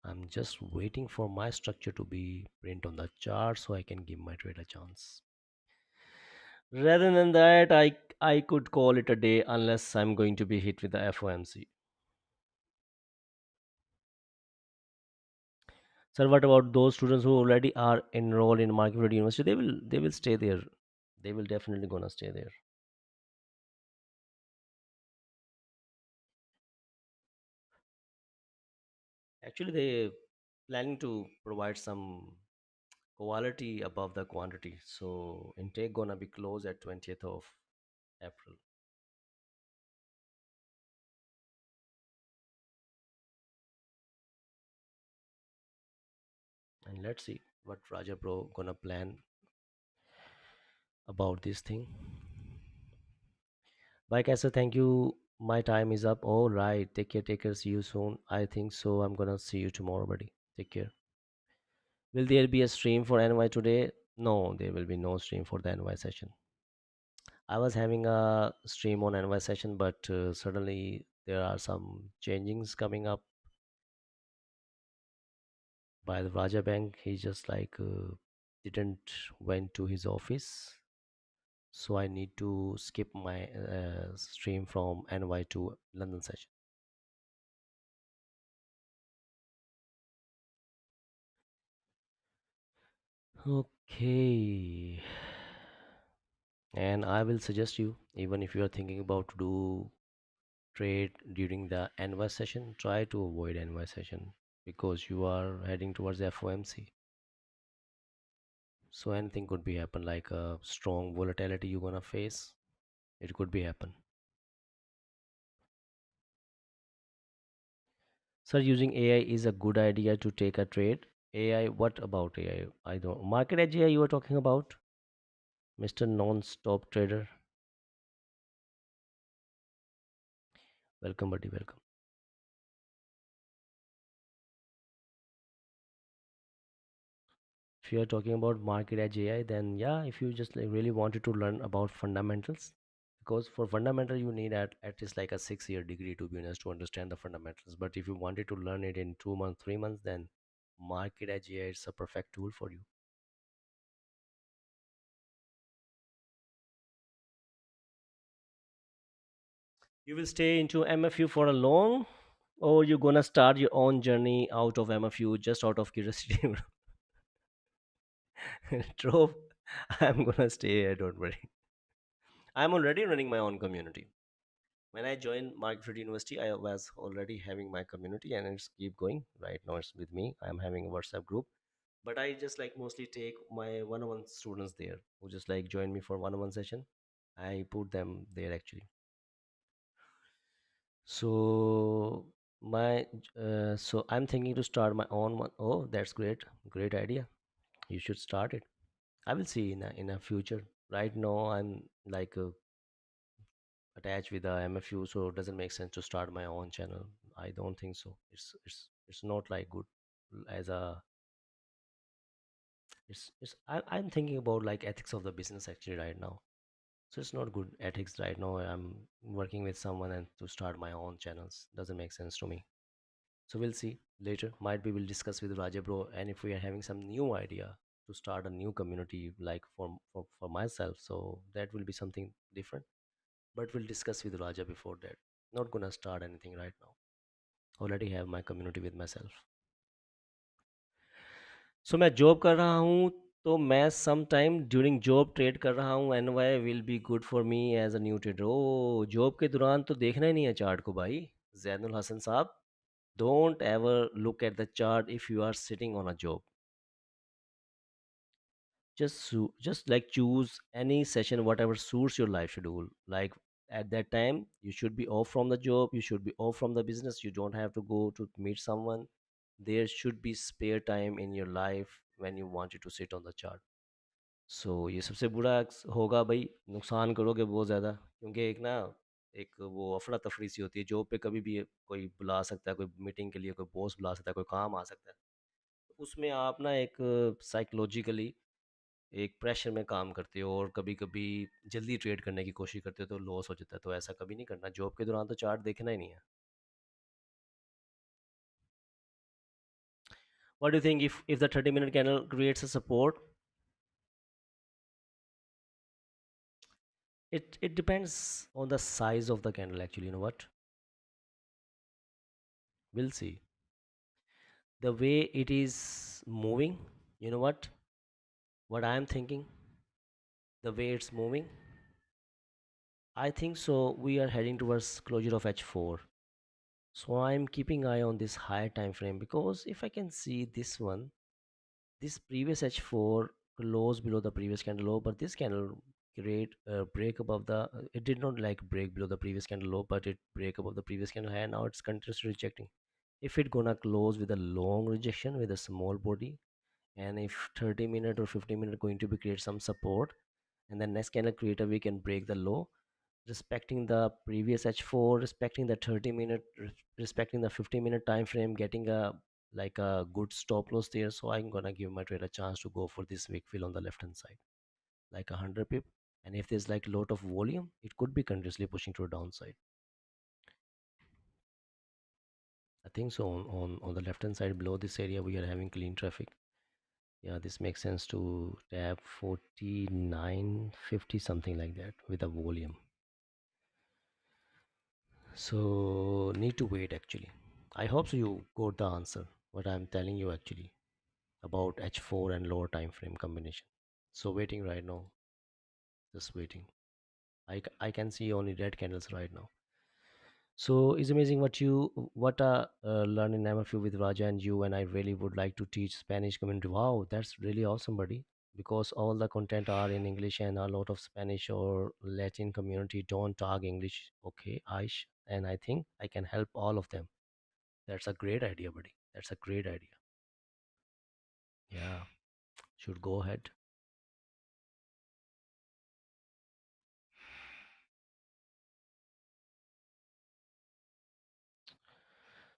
A: I'm just waiting for my structure to be print on the chart so I can give my trade a chance. Rather than that, I could call it a day unless I'm going to be hit with the FOMC. Sir, what about those students who already are enrolled in Market Verde University? They will stay there. They will definitely gonna stay there. Actually, they planning to provide some quality above the quantity. So intake gonna be closed at 20th of April. And let's see what Raja Bro gonna plan about this thing. Bye, Kaiser. Thank you. My time is up. All right. Take care. Take care. See you soon. I think so. I'm gonna see you tomorrow, buddy. Take care. Will there be a stream for NY today? No, there will be no stream for the NY session. I was having a stream on NY session, but suddenly there are some changings coming up by the Raja Bank. He just like didn't went to his office, so I need to skip my stream from NY to London session. Okay. And I will suggest you, even if you are thinking about to do trade during the NY session, try to avoid NY session because you are heading towards FOMC. So anything could be happen, like a strong volatility you're gonna face. It could be happen. Sir, using AI is a good idea to take a trade. AI, what about AI? I don't. Market edge AI you were talking about, Mr. Non-stop trader. Welcome, buddy. Welcome. If you are talking about market edge AI, then yeah, if you just like really wanted to learn about fundamentals, because for fundamental you need at least like a 6 year degree to be honest to understand the fundamentals. But if you wanted to learn it in 2 months, 3 months, then market edge AI is a perfect tool for you. You will stay into MFU for a long, or you're gonna start your own journey out of MFU just out of curiosity. Trove, I'm gonna stay here, don't worry. I'm already running my own community. When I joined Margaret University, I was already having my community and it's keep going. Right now it's with me. I'm having a WhatsApp group. But I just like mostly take my one-on-one students there who just like join me for one-on-one session. I put them there actually. So so I'm thinking to start my own one. Oh, that's great. Great idea. You should start it. I will see in a future. Right now I'm like attached with the MFU, so it doesn't make sense to start my own channel. I don't think so. It's not like good as a I'm thinking about like ethics of the business actually right now. So it's not good ethics right now. I'm working with someone and to start my own channels doesn't make sense to me. So we'll see later. Might be we'll discuss with Raja bro, and if we are having some new idea to start a new community like for myself, so that will be something different. But we'll discuss with Raja before that. Not gonna start anything right now. Already have my community with myself. So मैं job कर रहा हूँ तो मैं some time during job trade कर रहा हूँ and why will be good for me as a new trader ओ जॉब के दौरान तो देखना ही नहीं है चार्ट को भाई जैनुल हसन साहब don't ever look at the chart if you are sitting on a job just like choose any session whatever suits your life schedule like at that time you should be off from the job, you should be off from the business, you don't have to go to meet someone. There should be spare time in your life when you wanted to sit on the chart. सो ये सबसे बुरा होगा भाई, नुकसान करोगे बहुत ज़्यादा क्योंकि एक ना एक वो अफरा तफरी सी होती है जॉब पे, कभी भी कोई बुला सकता है, कोई मीटिंग के लिए कोई बॉस बुला सकता है, कोई काम आ सकता है। तो उसमें आप ना एक साइकोलॉजिकली एक प्रेशर में काम करते हो और कभी कभी जल्दी ट्रेड करने की कोशिश करते हो तो लॉस हो जाता है, तो ऐसा कभी नहीं करना। जॉब के दौरान तो चार्ट देखना ही नहीं है। What do you think if the 30-minute candle creates a support? It depends on the size of the candle actually. You know what? We'll see. The way it is moving, you know what I am thinking, the way it's moving, I think so we are heading towards closure of H4. So I'm keeping eye on this higher time frame, because if I can see this one, this previous H4 close below the previous candle low, but this candle create a break above the, it did not like break below the previous candle low, but it break above the previous candle high. Now it's continuously rejecting. If it gonna close with a long rejection with a small body, and if 30-minute or 50-minute going to be create some support, and then next candle create a, we can break the low respecting the previous H4, respecting the 30-minute, respecting the 50-minute time frame, getting a like a good stop loss there. So I'm gonna give my trade a chance to go for this wick fill on the left hand side, like 100 pip. And if there's like lot of volume, it could be continuously pushing to a downside. I think so. On the left hand side below this area, we are having clean traffic. Yeah, this makes sense to tap 49.50 something like that with a volume. So need to wait actually. I hope so you got the answer. What I'm telling you actually about H4 and lower time frame combination. So waiting right now, just waiting. I can see only red candles right now. So it's amazing what learning MFU with Raja and you, and I really would like to teach Spanish community. Wow, that's really awesome, buddy. Because all the content are in English and a lot of Spanish or Latin community don't talk English. Okay, and I think I can help all of them. That's a great idea, buddy. That's a great idea. Yeah, should go ahead.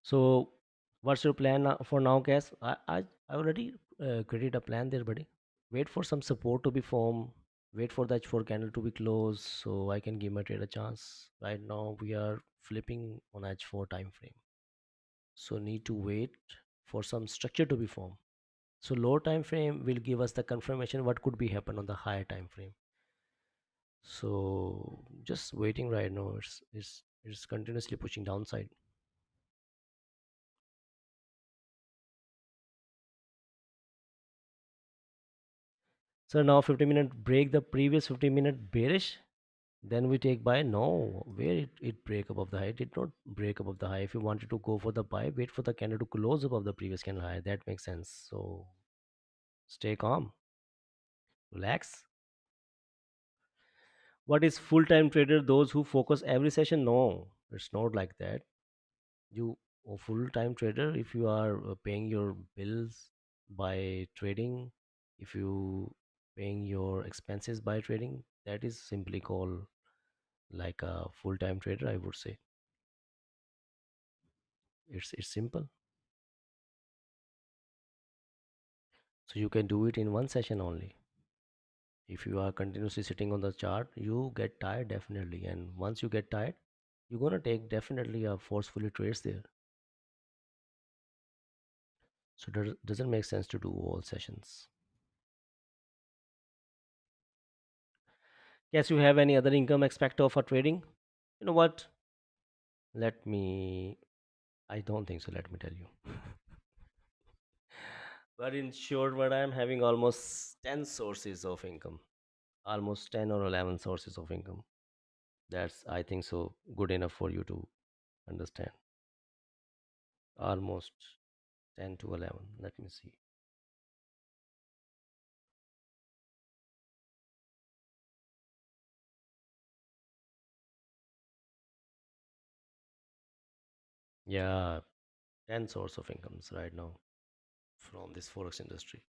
A: So, what's your plan for now, Cass? I already created a plan there, buddy. Wait for some support to be formed. Wait for the H4 candle to be closed so I can give my trade a chance. Right now, we are flipping on H4 time frame. So, need to wait for some structure to be formed. So, low time frame will give us the confirmation what could be happen on the higher time frame. So, just waiting right now. It's continuously pushing downside. So now 50-minute break the previous 50-minute bearish. Then we take buy. No, where it break above the high. It did not break above the high. If you wanted to go for the buy, wait for the candle to close above the previous candle high. That makes sense. So stay calm, relax. What is full-time trader? Those who focus every session? No, it's not like that. You a full-time trader if you are paying your bills by trading, if you paying your expenses by trading, that is simply called like a full-time trader, I would say. It's simple. So you can do it in one session only. If you are continuously sitting on the chart, you get tired definitely, and once you get tired, you're gonna take definitely a forcefully trades there. So doesn't make sense to do all sessions. Yes, you have any other income aspect of a trading? You know what, let me, I don't think so, let me tell you. But in short, what I'm having almost 10 sources of income, almost 10 or 11 sources of income. That's, I think so, good enough for you to understand. Almost 10 to 11. Let me see. Yeah, 10 source of incomes right now from this forex industry.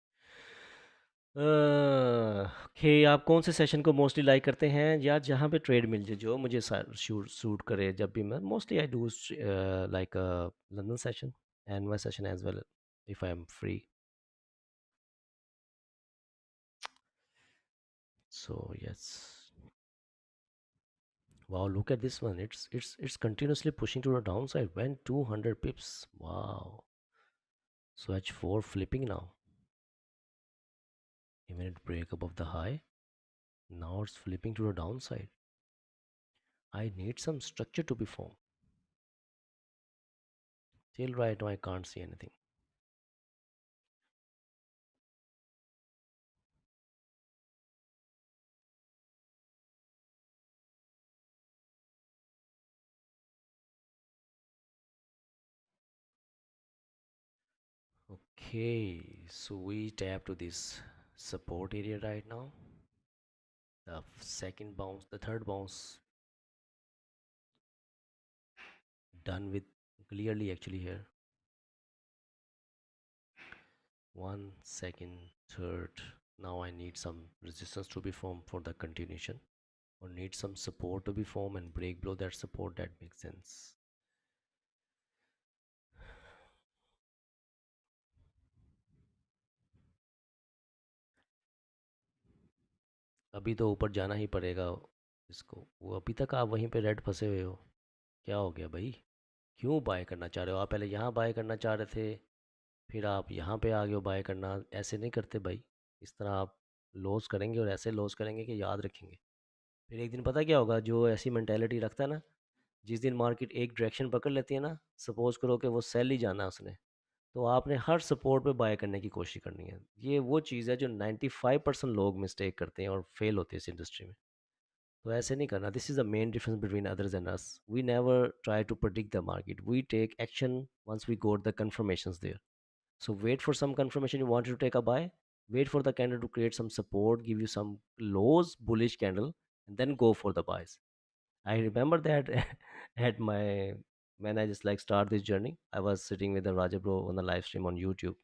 A: Okay, आप कौन से session को mostly like करते हैं, या जहाँ पे trade मिल जाए जो मुझे शूट सूट करे? जब भी मैं mostly I do like London session and my session as well if I am free. So yes. Wow, look at this one. It's continuously pushing to the downside. Went 200 pips. Wow. So H4 flipping now. Even it break above the high. Now it's flipping to the downside. I need some structure to be formed. Till right now I can't see anything. Okay, so we tap to this support area right now. The second bounce, the third bounce done with clearly actually here. One second, third. Now I need some resistance to be formed for the continuation, or need some support to be formed and break below that support. That makes sense. अभी तो ऊपर जाना ही पड़ेगा इसको। वो अभी तक आप वहीं पे रेड फंसे हुए हो। क्या हो गया भाई? क्यों बाय करना चाह रहे हो? आप पहले यहाँ बाय करना चाह रहे थे, फिर आप यहाँ पे आ गए हो बाय करना। ऐसे नहीं करते भाई। इस तरह आप लॉस करेंगे, और ऐसे लॉस करेंगे कि याद रखेंगे। फिर एक दिन पता क्या होगा, जो ऐसी मेंटेलिटी रखता है ना, जिस दिन मार्केट एक डायरेक्शन पकड़ लेती है ना, सपोज करो कि वो सेल ही जाना है उसने, तो आपने हर सपोर्ट पे बाय करने की कोशिश करनी है। ये वो चीज़ है जो 95% लोग मिस्टेक करते हैं और फेल होते हैं इस इंडस्ट्री में। तो ऐसे नहीं करना। This is the main difference between others and us. We never try to predict the market, we take action once we got the confirmations there. So wait for some confirmation you wanted to take a buy, wait for the candle to create some support, give you some lows bullish candle, and then go for the buys. I remember that at my when I just like start this journey, I was sitting with the Raja bro on the live stream on YouTube.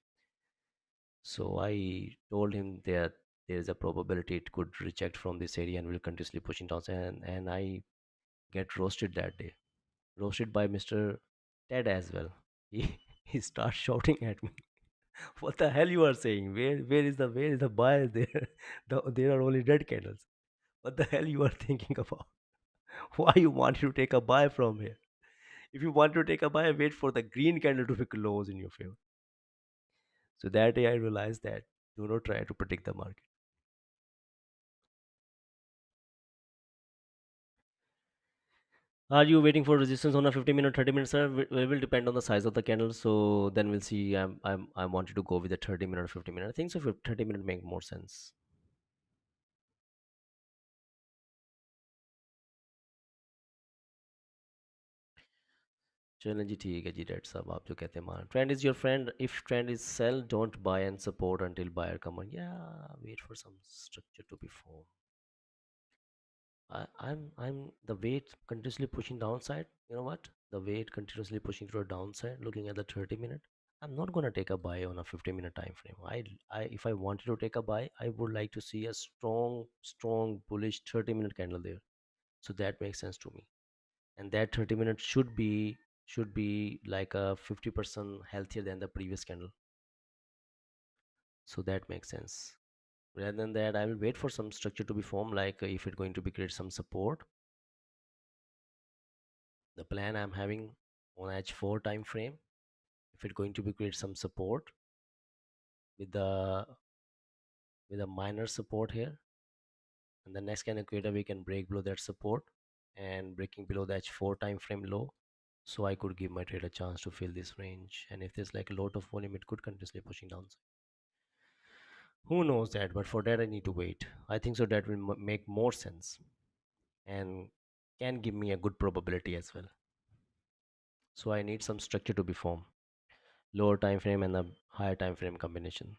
A: So I told him that there is a probability it could reject from this area and will continuously pushing down, and I get roasted that day. Roasted by Mr. Ted as well. He starts shouting at me. What the hell you are saying? Where is the buy there? There are only red candles. What the hell you are thinking about? Why you want to take a buy from here? If you want to take a buy, wait for the green candle to be close in your favor. So that day I realized that do not try to predict the market. Are you waiting for resistance on a 50-minute, 30-minute, sir? It will depend on the size of the candle. So then we'll see. I wanted to go with the 30-minute or 50-minute. I think so. 30-minute make more sense. चलें जी, ठीक है जी, date साहब आप जो कहते हैं मान। Trend is your friend, if trend is sell don't buy and support until buyer come on. Yeah, wait for some structure to be formed. I'm the weight continuously pushing downside. You know what? The weight continuously pushing to a downside. Looking at the 30-minute, I'm not gonna take a buy on a 50-minute time frame. If I wanted to take a buy, I would like to see a strong bullish 30-minute candle there. So that makes sense to me. And that 30-minute should be like a 50% healthier than the previous candle. So that makes sense. Rather than that, I will wait for some structure to be formed. Like if it's going to be create some support, the plan I'm having on H4 time frame, if it's going to be create some support with a minor support here, and the next candle creator we can break below that support and breaking below the H4 time frame low, so I could give my trade a chance to fill this range. And if there's like a lot of volume, it could continuously pushing down. Who knows that? But for that, I need to wait. I think so that will make more sense and can give me a good probability as well. So I need some structure to be formed, lower time frame and a higher time frame combination.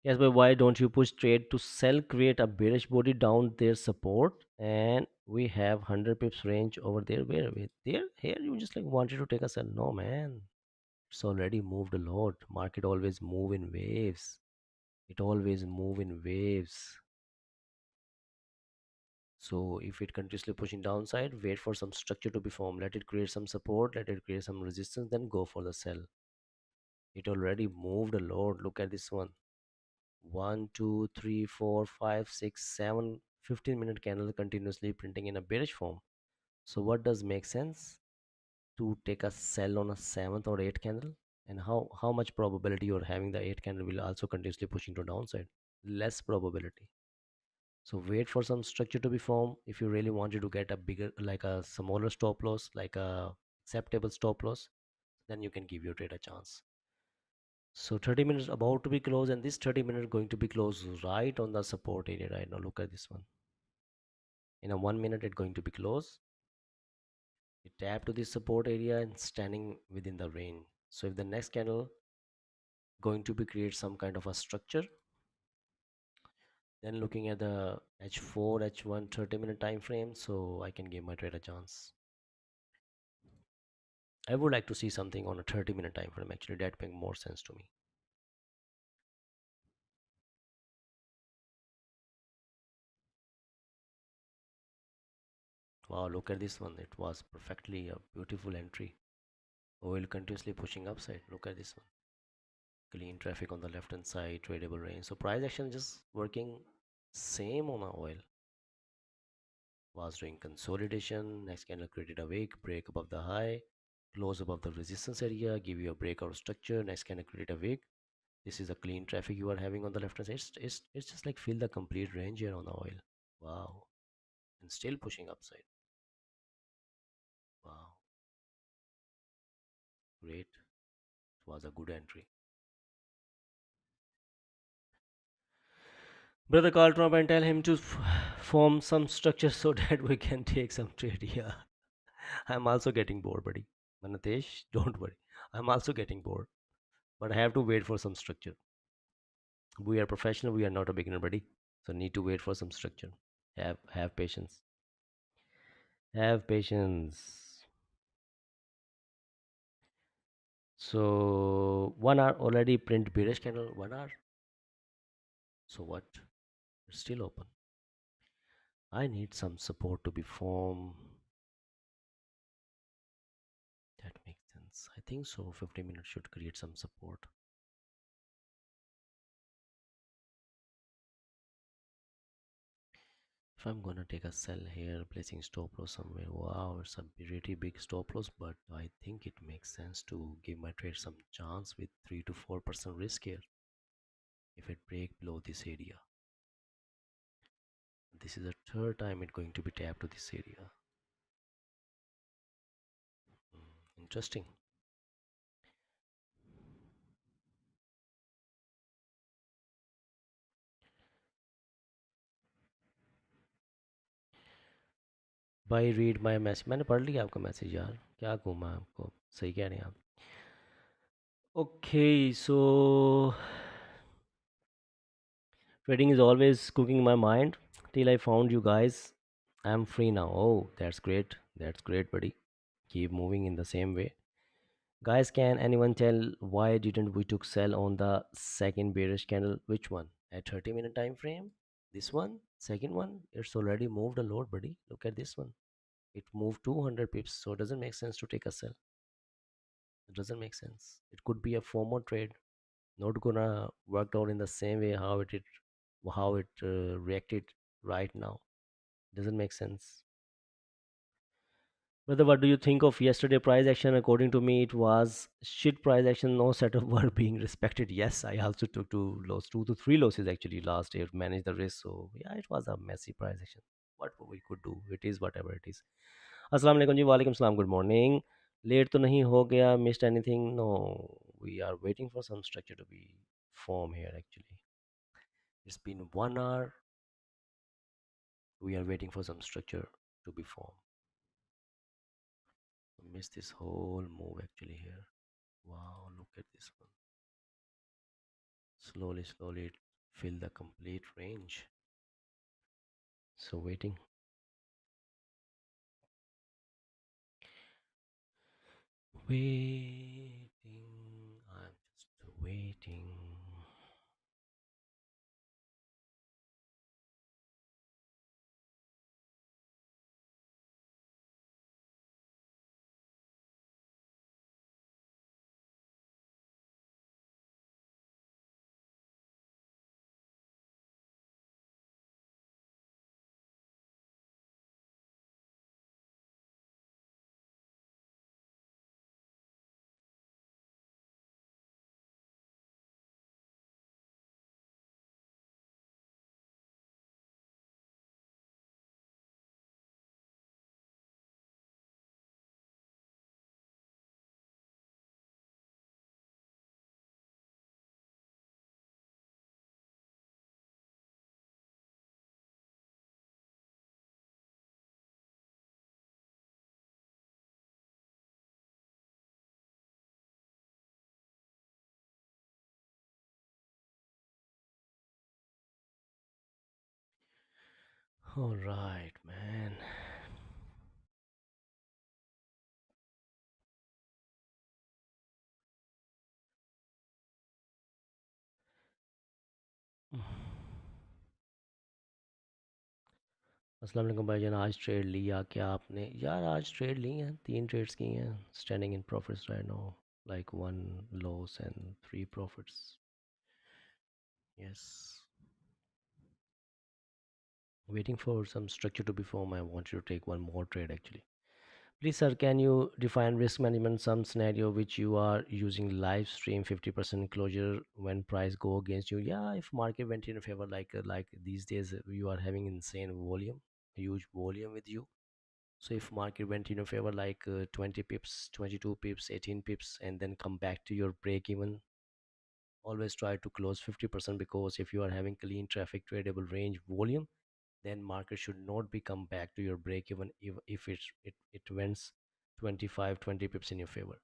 A: Yes, but why don't you push trade to sell, create a bearish body down their support, and we have 100 pips range over there? Where we there? Here you just like wanted to take a sell? No, man. It's already moved a lot. Market always move in waves. It always move in waves. So if it continuously pushing downside, wait for some structure to be formed. Let it create some support, let it create some resistance, then go for the sell. It already moved a lot. Look at this one. 1, 2, 3, 4, 5, 6, 7, 15-minute candle continuously printing in a bearish form. So what does make sense to take a sell on a seventh or eighth candle? And how much probability you're having the eighth candle will also continuously pushing to downside? Less probability. So wait for some structure to be formed. If you really wanted to get a bigger, like a smaller stop loss, like a acceptable stop loss, then you can give your trade a chance. So 30 minutes about to be closed, and this 30 minutes going to be closed right on the support area right now. Look at this one. In a 1 minute, it's going to be closed. It tap to the support area and standing within the range. So if the next candle going to be create some kind of a structure, then looking at the H4, H1 30-minute time frame, so I can give my trade a chance. I would like to see something on a 30-minute time frame. Actually, that makes more sense to me. Wow, look at this one. It was perfectly a beautiful entry. Oil continuously pushing upside. Look at this one. Clean traffic on the left hand side, tradable range. So price action just working same on our oil. Was doing consolidation. Next candle created a wick, break above the high, close above the resistance area, give you a breakout structure. Next candle create a wick. This is a clean traffic you are having on the left hand side. It's just like fill the complete range here on the oil. Wow. And still pushing upside. Wow. Great. It was a good entry. Brother, call Trump and tell him to form some structure so that we can take some trade here. I'm also getting bored, buddy. Manatesh, don't worry. I'm also getting bored, but I have to wait for some structure. We are professional. We are not a beginner, buddy. So need to wait for some structure. Have patience. Have patience. So 1 hour already print bearish candle. 1 hour. So what? It's still open. I need some support to be formed. That makes sense. I think so. 50 minutes should create some support. If I'm gonna take a sell here, placing stop loss somewhere, wow, it's a pretty big stop loss, but I think it makes sense to give my trade some chance with 3 to 4% risk here. If it break below this area, this is the third time it's going to be tapped to this area. Interesting. भाई read my message मैंने पढ़ लिया आपका message यार क्या कहूँ मैं आपको सही कह रहे हैं आप okay so trading is always cooking my mind till I found you guys. I'm free now. Oh, that's great. That's great, buddy. Keep moving in the same way. Guys, can anyone tell why didn't we took sell on the second bearish candle? Which one? At 30-minute time frame? This one? Second one? It's already moved a lot, buddy. Look at this one. It moved 200 pips, so it doesn't make sense to take a sell. It doesn't make sense. It could be a formal trade, not gonna work out in the same way how it reacted right now. Doesn't make sense. Brother, what do you think of yesterday price action? According to me, it was shit price action. No setup were being respected. Yes, I also took two to three losses actually last year. Managed the risk. So yeah, it was a messy price action. What we could do? It is whatever it is. अस्सलाम वालेकुम जी वालेकुम सलाम good morning late तो नहीं हो गया missed anything no we are waiting for some structure to be form here actually it's been 1 hour we are waiting for some structure to be formed missed this whole move actually here wow look at this one slowly it fill the complete range so waiting I'm just waiting All right, man. अस्सलाम वालेकुम भाईजान, आज trade लिया क्या आपने? यार आज trade ली हैं, 3 ट्रेड्स की हैं, standing in profits right now, like one loss and 3 profits. Yes. Waiting for some structure to be formed. I want you to take one more trade actually. Please, sir, can you define risk management some scenario which you are using live stream 50% closure when price go against you? Yeah, if market went in favor, like these days you are having insane volume, huge volume with you. So if market went in your favor like 20 pips, 22 pips, 18 pips, and then come back to your break even, always try to close 50% because if you are having clean traffic tradable range volume, then market should not be come back to your break even if it went 25 20 pips in your favor.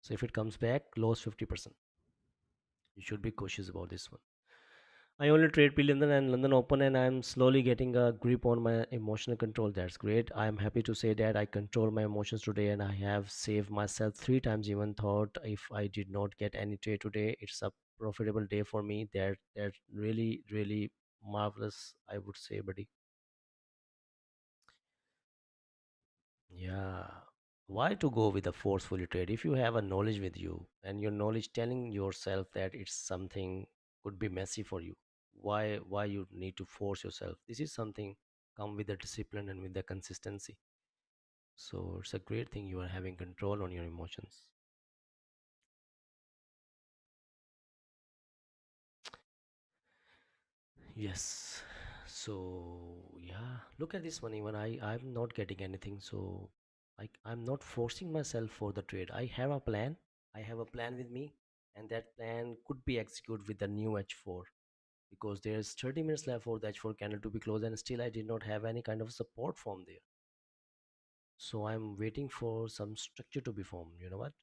A: So if it comes back close 50%, you should be cautious about this one. I only trade pre-London and London Open, and I'm slowly getting a grip on my emotional control. That's great. I'm happy to say that I control my emotions today, and I have saved myself 3 times. Even thought if I did not get any trade today, it's a profitable day for me. That really really marvelous, I would say, buddy. Yeah. Why to go with a forcefully trade if you have a knowledge with you and your knowledge telling yourself that it's something could be messy for you? Why you need to force yourself? This is something come with the discipline and with the consistency. So it's a great thing you are having control on your emotions. Yes. So yeah, look at this one. Even I'm not getting anything. So I'm not forcing myself for the trade. I have a plan. I have a plan with me, and that plan could be executed with the new H4 because there's 30 minutes left for the H4 candle to be closed, and still I did not have any kind of support from there. So I'm waiting for some structure to be formed. You know what?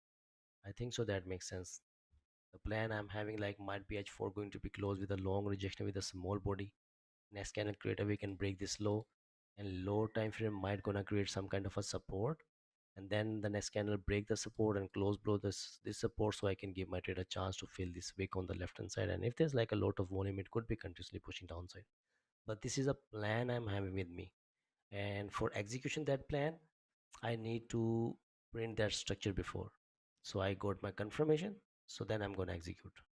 A: I think so. That makes sense. The plan I'm having like might be H4 going to be closed with a long rejection with a small body. Next candle creator we can break this low, and low time frame might gonna create some kind of a support, and then the next candle break the support and close below this support, so I can give my trade a chance to fill this wick on the left hand side. And if there's like a lot of volume, it could be continuously pushing downside. But this is a plan I'm having with me, and for execution that plan I need to print that structure before, so I got my confirmation, so then I'm gonna execute.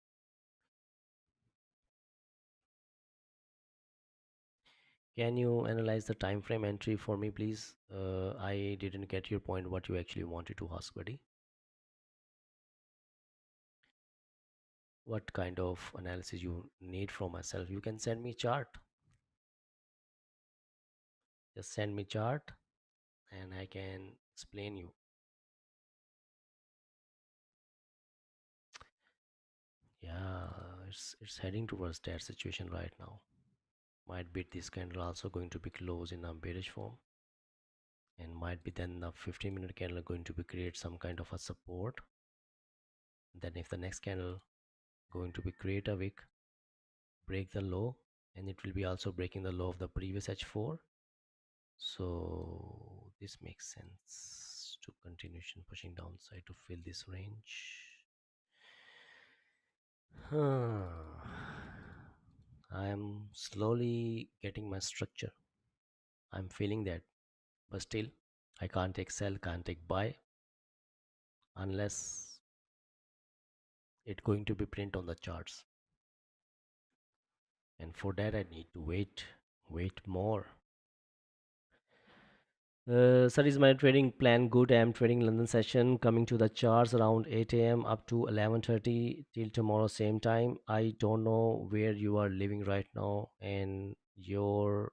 A: Can you analyze the time frame entry for me, please? I didn't get your point, what you actually wanted to ask, buddy. What kind of analysis you need from myself? You can send me chart. Just send me chart and I can explain you. Yeah, it's heading towards that situation right now. Might be this candle also going to be closed in a bearish form, and might be then the 15-minute candle going to be create some kind of a support. Then if the next candle going to be create a wick, break the low, and it will be also breaking the low of the previous H4. So this makes sense to continuation pushing downside to fill this range. I am slowly getting my structure. I'm feeling that, but still I can't take sell, can't take buy unless it going to be print on the charts, and for that I need to wait more. Sir, is my trading plan good? I am trading London session coming to the charts around 8 a.m. up to 11:30 till tomorrow same time. I don't know where you are living right now and your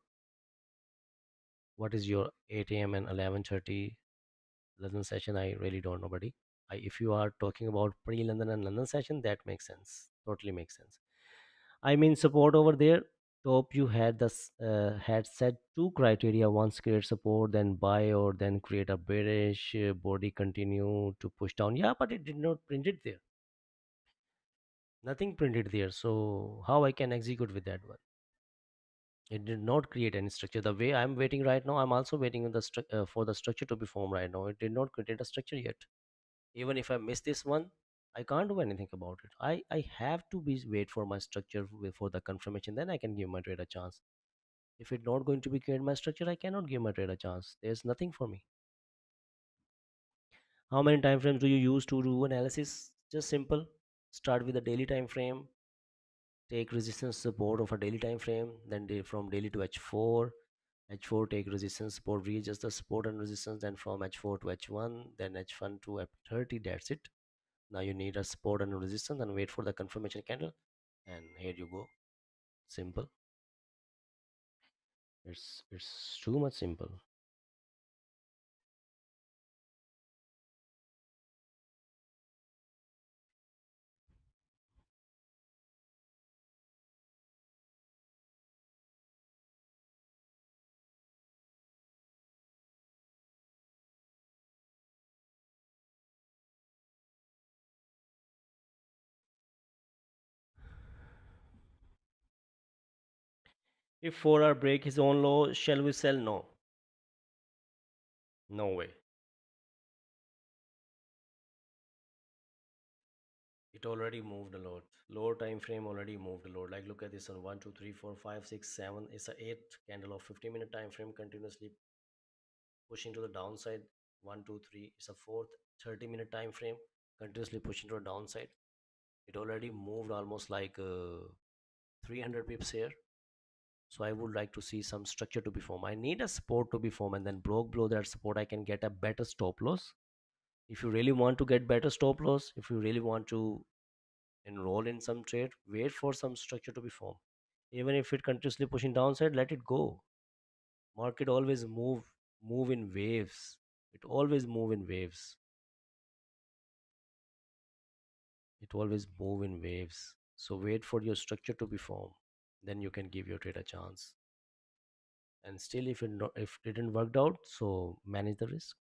A: what is your 8 a.m. and 11:30 London session. I really don't know, buddy. If you are talking about pre-London and London session, that makes sense. Totally makes sense. I mean support over there. Top you had this had set two criteria: once create support, then buy, or then create a bearish body continue to push down. Yeah, but it did not print it there. Nothing printed there. So how I can execute with that one? It did not create any structure. The way I'm waiting right now, I'm also waiting on for the structure to be formed right now. It did not create a structure yet. Even if I miss this one, I can't do anything about it. I have to be wait for my structure for the confirmation. Then I can give my trade a chance. If it's not going to be create my structure, I cannot give my trade a chance. There's nothing for me. How many time frames do you use to do analysis? Just simple. Start with the daily time frame. Take resistance support of a daily time frame. Then from daily to H4. H4 take resistance support, readjust the support and resistance. Then from H4 to H1. Then H1 to F30. That's it. Now you need a support and resistance and wait for the confirmation candle. And here you go. Simple. It's too much simple. If 4 hour break is on low, shall we sell? No. No way. It already moved a lot. Lower time frame already moved a lot. Like look at this one: 1, 2, 3, 4, 5, 6, 7. It's a eighth candle of 50-minute time frame continuously pushing to the downside. 1, 2, 3. It's a fourth 30-minute time frame continuously pushing to the downside. It already moved almost like 300 pips here. So I would like to see some structure to be formed. I need a support to be formed, and then broke below that support I can get a better stop loss. If you really want to get better stop loss, if you really want to enroll in some trade, wait for some structure to be formed. Even if it continuously pushing downside, let it go. Market always move in waves. It always move in waves. It always move in waves. So wait for your structure to be formed. Then you can give your trade a chance. And still, if it didn't worked out, so manage the risk.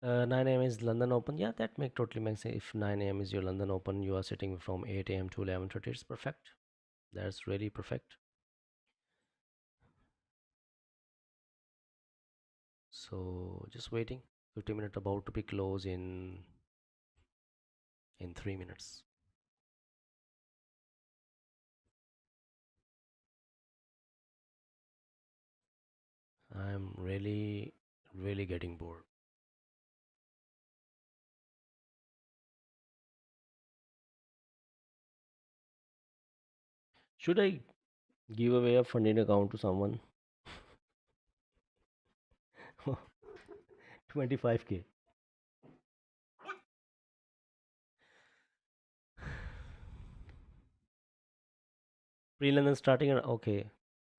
A: 9 a.m. is London Open. Yeah, that make totally makes sense. If 9 a.m. is your London Open, you are sitting from 8 a.m. to 11:30. It's perfect. That's really perfect. So just waiting. 50 minutes about to be closed in 3 minutes. I'm really getting bored. Should I give away a funding account to someone? 25K. Pre-London starting at okay.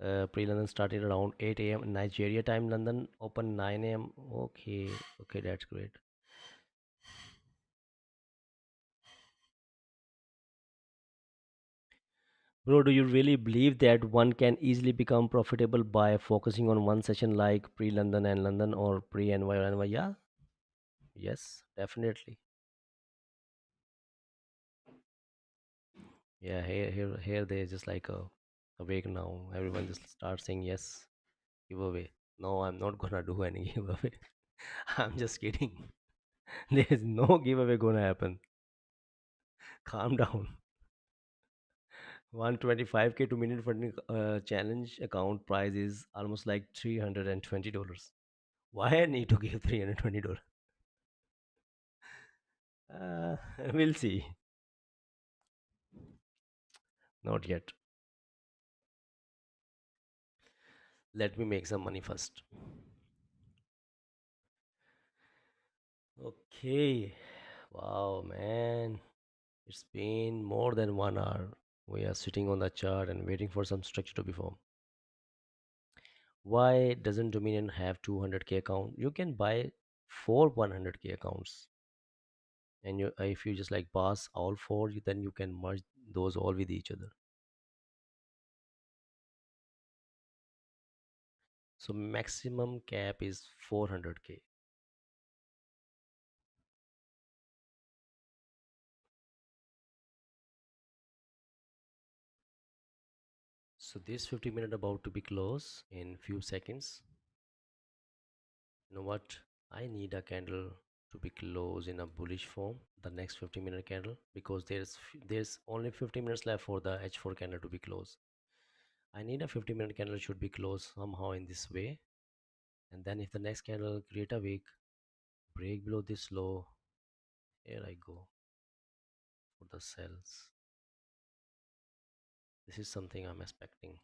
A: Pre-London started around 8 a.m. Nigeria time. London open 9 a.m. Okay, okay, that's great. Bro, do you really believe that one can easily become profitable by focusing on one session like pre-London and London or pre-NY or NY? Yeah, yes, definitely. Yeah, here they just like awake now. Everyone just starts saying yes, giveaway. No, I'm not gonna do any giveaway. I'm just kidding. There is no giveaway gonna happen. Calm down. 125K 2 minute funding challenge account price is almost like $320. Why I need to give $320? Uh, we'll see. Not yet. Let me make some money first. Okay. Wow, man. It's been more than 1 hour. We are sitting on the chart and waiting for some structure to be formed. Why doesn't Dominion have 200K account? You can buy four 100K accounts, and if you just like pass all four, then you can merge those all with each other. So maximum cap is 400K. So this 50 minute about to be close in few seconds. You know what? I need a candle to be close in a bullish form, the next 50-minute candle, because there's only 50 minutes left for the H4 candle to be closed. I need a 50-minute candle should be closed somehow in this way. And then if the next candle create a wick, break below this low, here I go for the sells. This is something I'm expecting.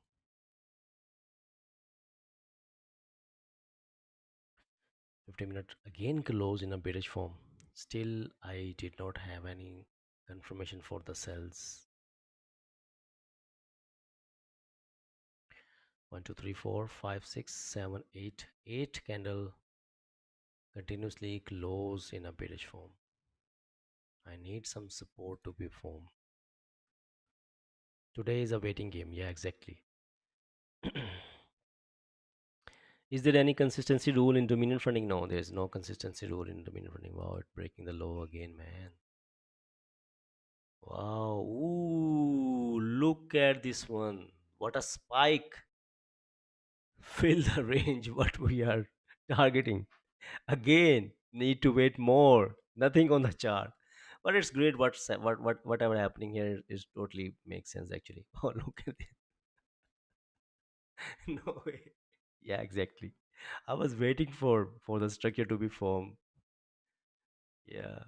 A: 50-minute again close in a bearish form. Still, I did not have any confirmation for the sells. 1 2 3 4 5 6 7 8 8 candle continuously close in a bearish form. I need some support to be formed. Today is a waiting game. Yeah, exactly. Is there any consistency rule in dominant funding? No, there's no consistency rule in dominant funding. Wow, it's breaking the low again, man. Wow. Ooh, look at this one. What a spike. Fill the range what we are targeting. Again, need to wait more. Nothing on the chart. But it's great whatever happening here is totally makes sense actually. Oh, look at this. No way. Yeah, exactly. I was waiting for the structure to be formed. Yeah.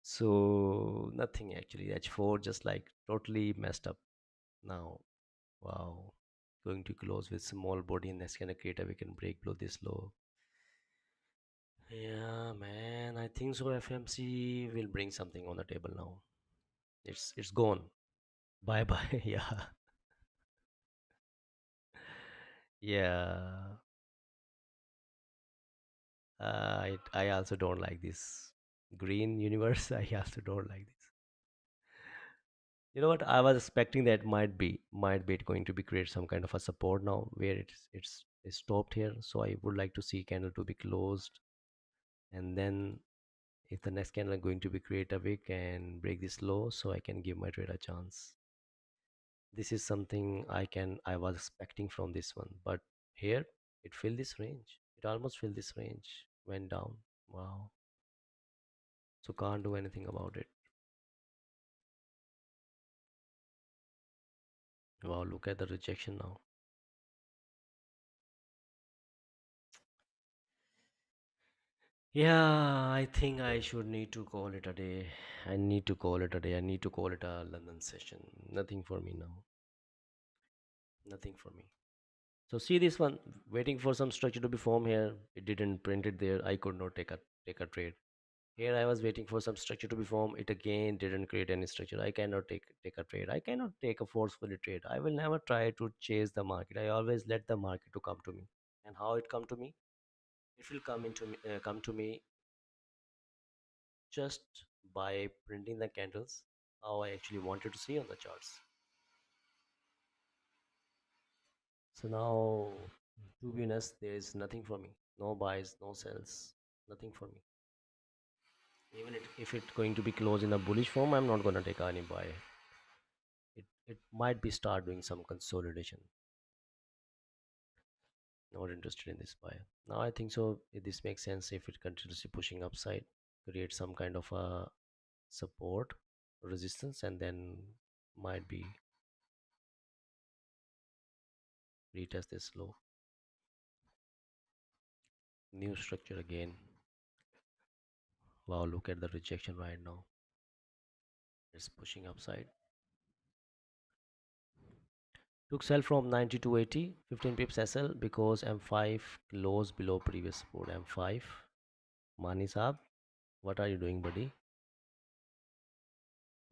A: So nothing actually. H4 just like totally messed up now. Wow. Going to close with small body and that's gonna create a we can break below this low. Yeah, man. I think so. FMC will bring something on the table now. It's gone. Bye bye. Yeah. Yeah. I also don't like this green universe. I also don't like this. You know what? I was expecting that might be it going to be create some kind of a support now where it's stopped here. So I would like to see candle to be closed, and then if the next candle going to be create a wick and break this low, so I can give my trade a chance. This is something I was expecting from this one, but here it filled this range. It almost filled this range, went down. Wow. So can't do anything about it. Wow, look at the rejection now. Yeah, I think I should need to call it a day. I need to call it a day. I need to call it a London session. Nothing for me now. Nothing for me. So see this one, waiting for some structure to be formed here. It didn't print it there. I could not take a trade. Here I was waiting for some structure to be formed. It again didn't create any structure. I cannot take a trade. I cannot take a forcefully trade. I will never try to chase the market. I always let the market to come to me. And how it come to me? It will come to me just by printing the candles how I actually wanted to see on the charts. So now, to be honest, there is nothing for me. No buys, no sells, nothing for me. Even if it's going to be closed in a bullish form, I'm not going to take any buy. It might be start doing some consolidation. Not interested in this buy. Now I think so. This makes sense if it continuously pushing upside, create some kind of a support, resistance, and then might be retest this low. New structure again. Wow, look at the rejection right now. It's pushing upside. Took sell from 90 to 80, 15 pips SL because M5 close below previous support. M5. Mani Saab, what are you doing, buddy?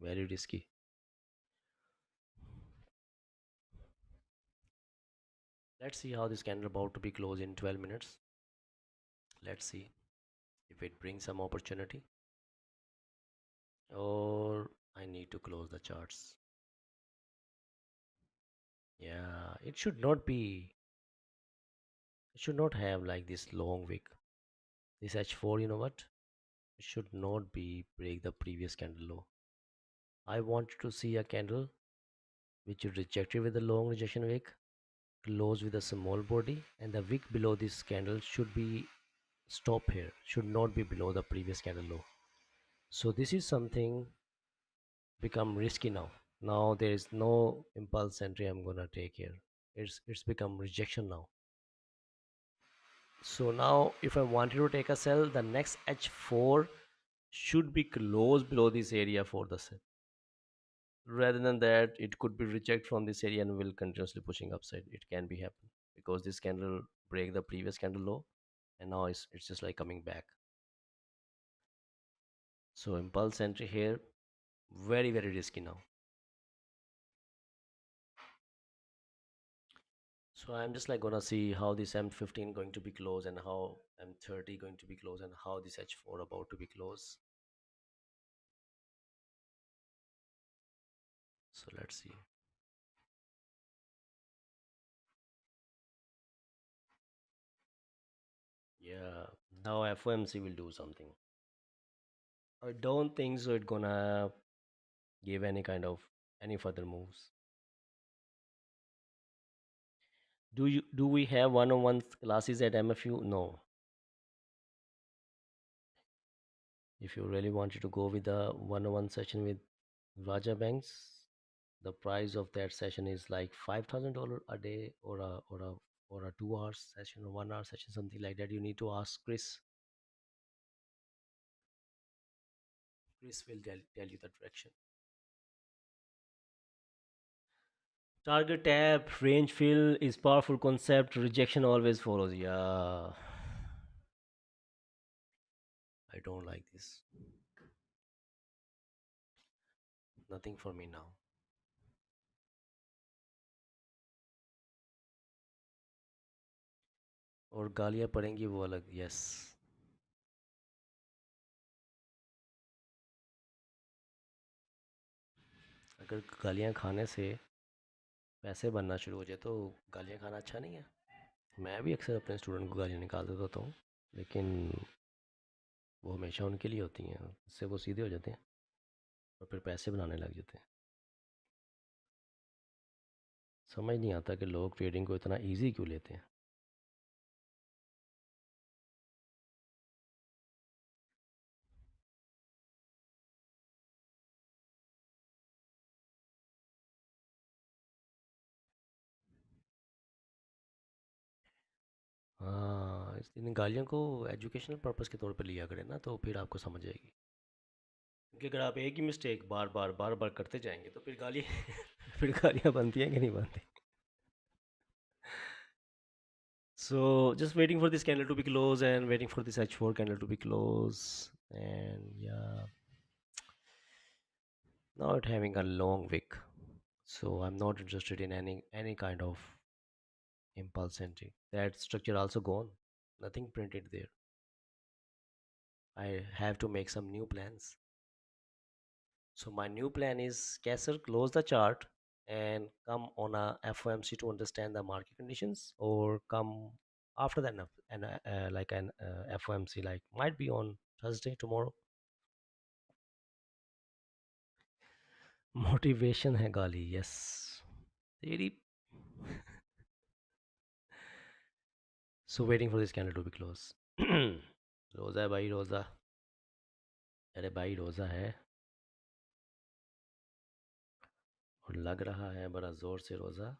A: Very risky. Let's see how this candle about to be closed in 12 minutes. Let's see if it brings some opportunity or I need to close the charts. Yeah, it should not have like this long wick. This H4, you know what? It should not be break the previous candle low. I want to see a candle which you rejected with a long rejection wick, close with a small body, and the wick below this candle should be stop here, should not be below the previous candle low. So this is something become risky now. Now there is no impulse entry I'm gonna take here. It's become rejection now. So now if I wanted to take a sell, the next H4 should be close below this area for the sell. Rather than that, it could be reject from this area and will continuously pushing upside. It can be happen because this candle break the previous candle low, and now it's just like coming back. So impulse entry here, very very risky now. So I'm just like gonna see how this M15 going to be close and how M30 going to be close and how this H4 about to be close. So let's see. Yeah, now FOMC will do something. I don't think so. It gonna give any kind of any further moves. Do we have one-on-one classes at MFU? No. If you really wanted to go with a one-on-one session with Raja Banks, the price of that session is like $5,000 a day, or a 2 hours session or 1 hour session, something like that. You need to ask Chris. Chris will tell you the direction. Target tap, range fill is powerful concept. Rejection always follows. Yeah, I don't like this. Nothing for me now. और गालियाँ पड़ेंगी वो अलग. Yes. अगर गालियाँ खाने से पैसे बनना शुरू हो जाए तो गालियाँ खाना अच्छा नहीं है. मैं भी अक्सर अपने स्टूडेंट को गालियाँ निकाल देता हूँ, लेकिन वो हमेशा उनके लिए होती हैं. उससे वो सीधे हो जाते हैं और फिर पैसे बनाने लग जाते हैं. समझ नहीं आता कि लोग ट्रेडिंग को इतना इजी क्यों लेते हैं. हाँ, इन गालियों को एजुकेशनल पर्पस के तौर पे लिया करें ना, तो फिर आपको समझ आएगी. क्योंकि अगर आप एक ही मिस्टेक बार बार बार बार करते जाएंगे तो फिर गाली फिर गालियाँ बनती हैं कि नहीं बनती. So just waiting for this candle to be closed and waiting for this H4 candle to be closed. And yeah, now it having a long wick. So I'm not interested in any kind of impulse entry. That structure also gone. Nothing printed there. I have to make some new plans. So my new plan is Kaiser close the chart and come on a FOMC to understand the market conditions, or come after that and like an FOMC, like might be on Thursday tomorrow. Motivation है गाली. Yes. तेरी. So waiting for this candle to be close. रोज़ा है भाई, रोज़ा. अरे भाई रोज़ा है, और लग रहा है बड़ा ज़ोर से रोज़ा.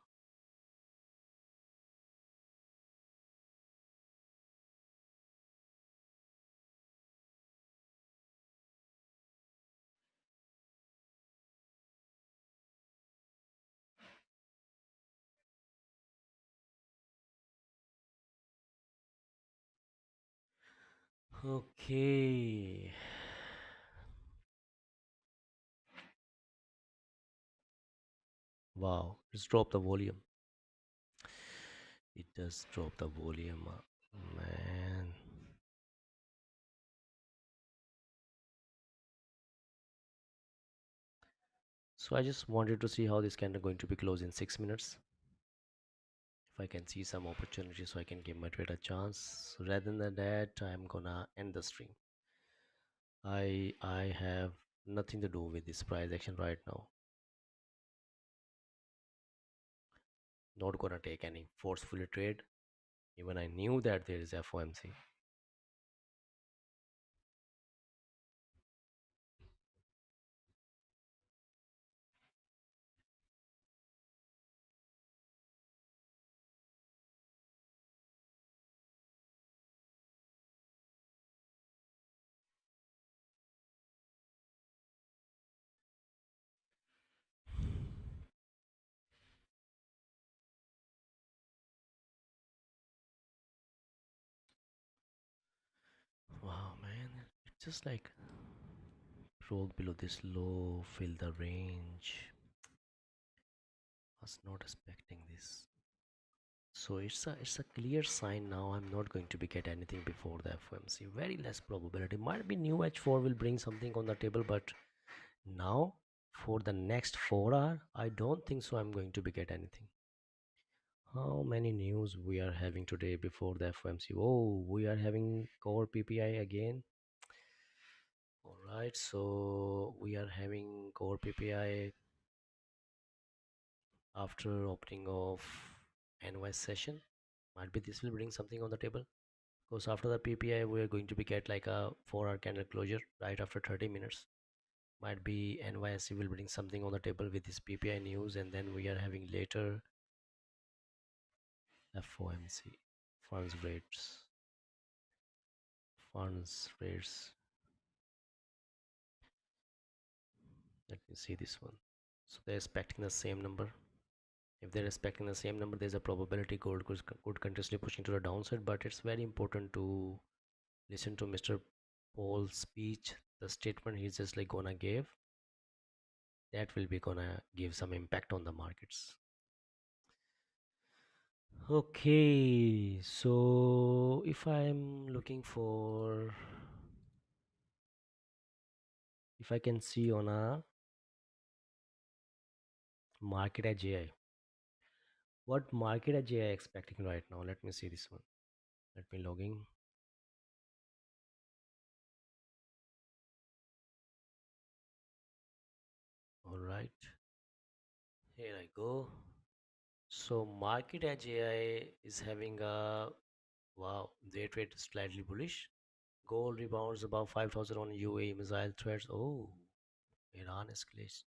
A: Okay. Wow, it's dropped the volume. It does drop the volume, man. So I just wanted to see how this candle going to be closed in 6 minutes. If I can see some opportunity, so I can give my trade a chance. Rather than that, I'm gonna end the stream. I have nothing to do with this price action right now. Not gonna take any forcefully trade. Even I knew that there is FOMC. Wow, man, it's just like broke below this low, fill the range. Was not expecting this. So it's a clear sign now. I'm not going to be get anything before the FOMC. Very less probability. Might be new H4 will bring something on the table, but now for the next 4 hour, I don't think so. I'm going to be get anything. How many news we are having today before the FOMC? Oh, we are having core PPI again. All right, so we are having core PPI after opening of NY session. Might be this will bring something on the table. Because after the PPI, we are going to be get like a 4 hour candle closure right after 30 minutes. Might be NYSE will bring something on the table with this PPI news, and then we are having later FOMC funds rates, funds rates. Let me see this one. So they're expecting the same number. If they're expecting the same number, there's a probability gold could continuously pushing to the downside. But it's very important to listen to Mr. Paul's speech. The statement he's just like gonna give, that will be gonna give some impact on the markets. Okay, so if I'm looking for, if I can see on a market at AI, what market at AI expecting right now? Let me see this one. Let me logging. All right, here I go. So market edge AI is having a wow, day trade slightly bullish. Gold rebounds above 5,000 on UAE missile threats. Oh, Iran escalation.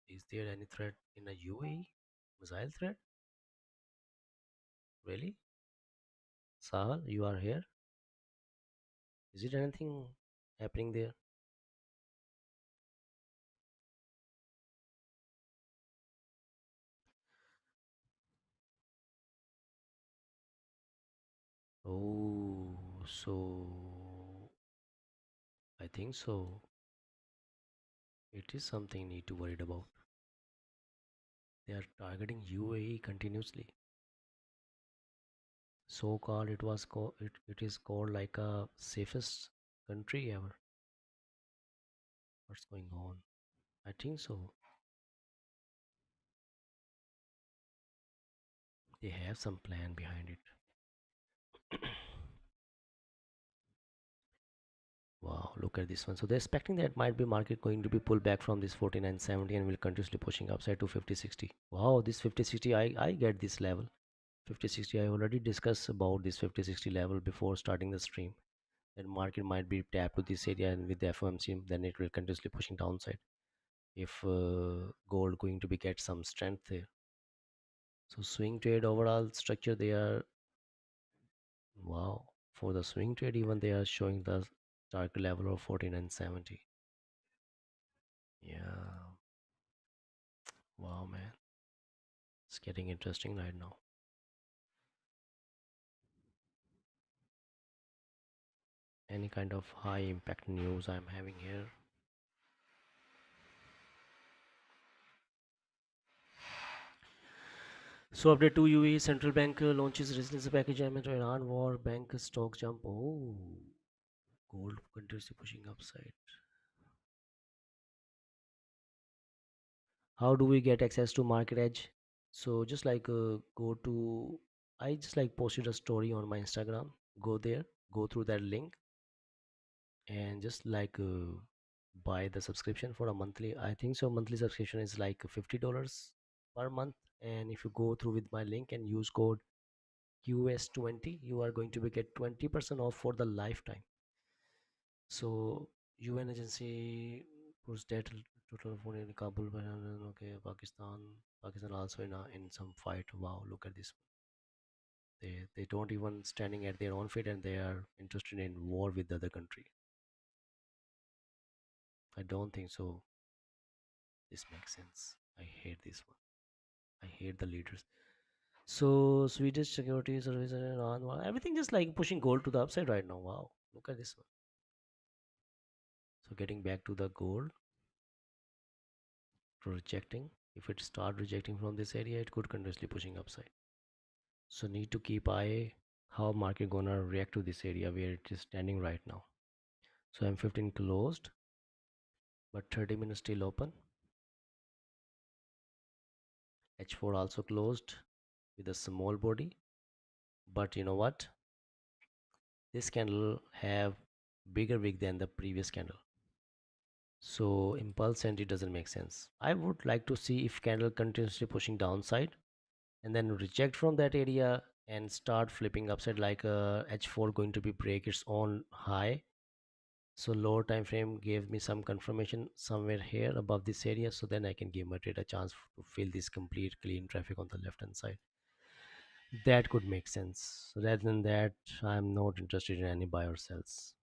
A: Is there any threat in a UAE missile threat? Really? Sahal, you are here? Is it anything happening there? Oh, so I think so. It is something need to worried about. They are targeting UAE continuously. So called it is called like a safest country ever. What's going on? I think so. They have some plan behind it. Wow, look at this one. So they're expecting that might be market going to be pulled back from this 49.70 and will continuously pushing upside to 50.60. Wow, this 50.60, I get this level. 50.60, I already discussed about this 50.60 level before starting the stream. Then market might be tapped to this area, and with the FOMC, then it will continuously pushing downside. If gold going to be get some strength there. So swing trade overall structure, they are wow. For the swing trade, even they are showing the target level of 49.70. Yeah, wow, man, it's getting interesting right now. Any kind of high impact news I'm having here. So update to UAE central bank launches resilience package amid Iran war, bank stock jump. Oh, gold continuously pushing upside. How do we get access to market edge? So just like go to, I just like posted a story on my Instagram. Go there, go through that link, and just like buy the subscription for a monthly. I think so. Monthly subscription is like $50 per month. And if you go through with my link and use code QS20, you are going to be get 20% off for the lifetime. So UN agency puts that total phone in Kabul, okay, Pakistan also in some fight. Wow, look at this. They don't even standing at their own feet, and they are interested in war with the other country. I don't think so. This makes sense. I hate this one. I hate the leaders. So Swedish security service and wow, everything just like pushing gold to the upside right now. Wow, look at this one. So getting back to the gold, rejecting. If it start rejecting from this area, it could continuously pushing upside. So need to keep eye how market gonna react to this area where it is standing right now. So M15 closed, but 30 minutes still open. H4 also closed with a small body, but you know what? This candle have bigger wick than the previous candle. So impulse entry doesn't make sense. I would like to see if candle continuously pushing downside and then reject from that area and start flipping upside like a H4 going to be break its own high. So lower time frame gave me some confirmation somewhere here above this area, so then I can give my trade a chance to fill this complete clean traffic on the left hand side. That could make sense. Rather than that, I'm not interested in any buy or sells.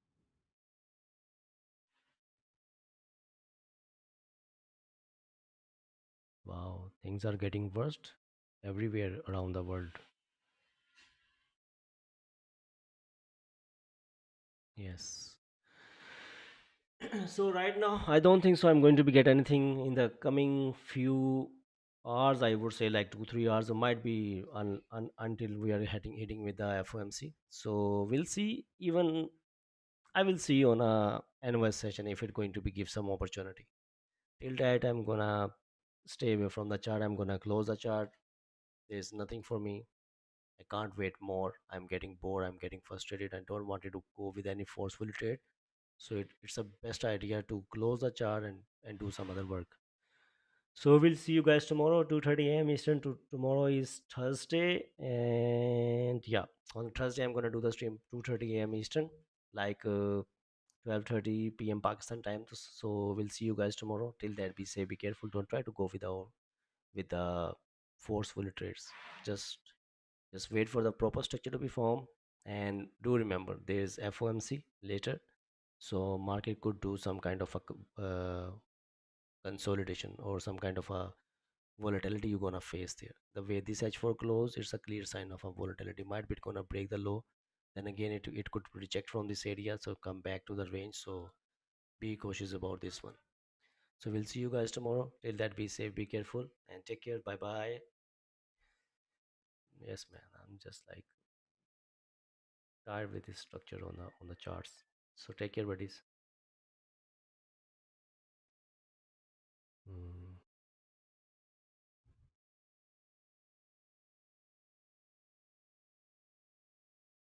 A: Wow, things are getting worse everywhere around the world. Yes. So right now, I don't think so. I'm going to be get anything in the coming few hours. I would say like 2 3 hours. Or might be until we are hitting with the FOMC. So we'll see. Even I will see on a NOS session if it's going to be give some opportunity. Till that, I'm gonna stay away from the chart. I'm gonna close the chart. There's nothing for me. I can't wait more. I'm getting bored. I'm getting frustrated. I don't want it to go with any forceful trade. So it's a best idea to close the chart and do some other work. So we'll see you guys tomorrow, 2:30 a.m. Eastern. Tomorrow is Thursday, and yeah, on Thursday I'm gonna do the stream 2:30 a.m. Eastern, like 12:30 p.m. Pakistan time. So we'll see you guys tomorrow. Till then, be safe, be careful. Don't try to go with the forceful trades. Just just wait for the proper structure to be formed, and do remember there is FOMC later, so market could do some kind of a consolidation or some kind of a volatility you're gonna face there. The way this H4 close, it's a clear sign of a volatility. Might be gonna break the low, then again it could reject from this area, so come back to the range. So be cautious about this one. So we'll see you guys tomorrow. Till that, be safe, be careful, and take care. Bye bye. Yes, man, I'm just like tired with this structure on the charts. So take care, buddies.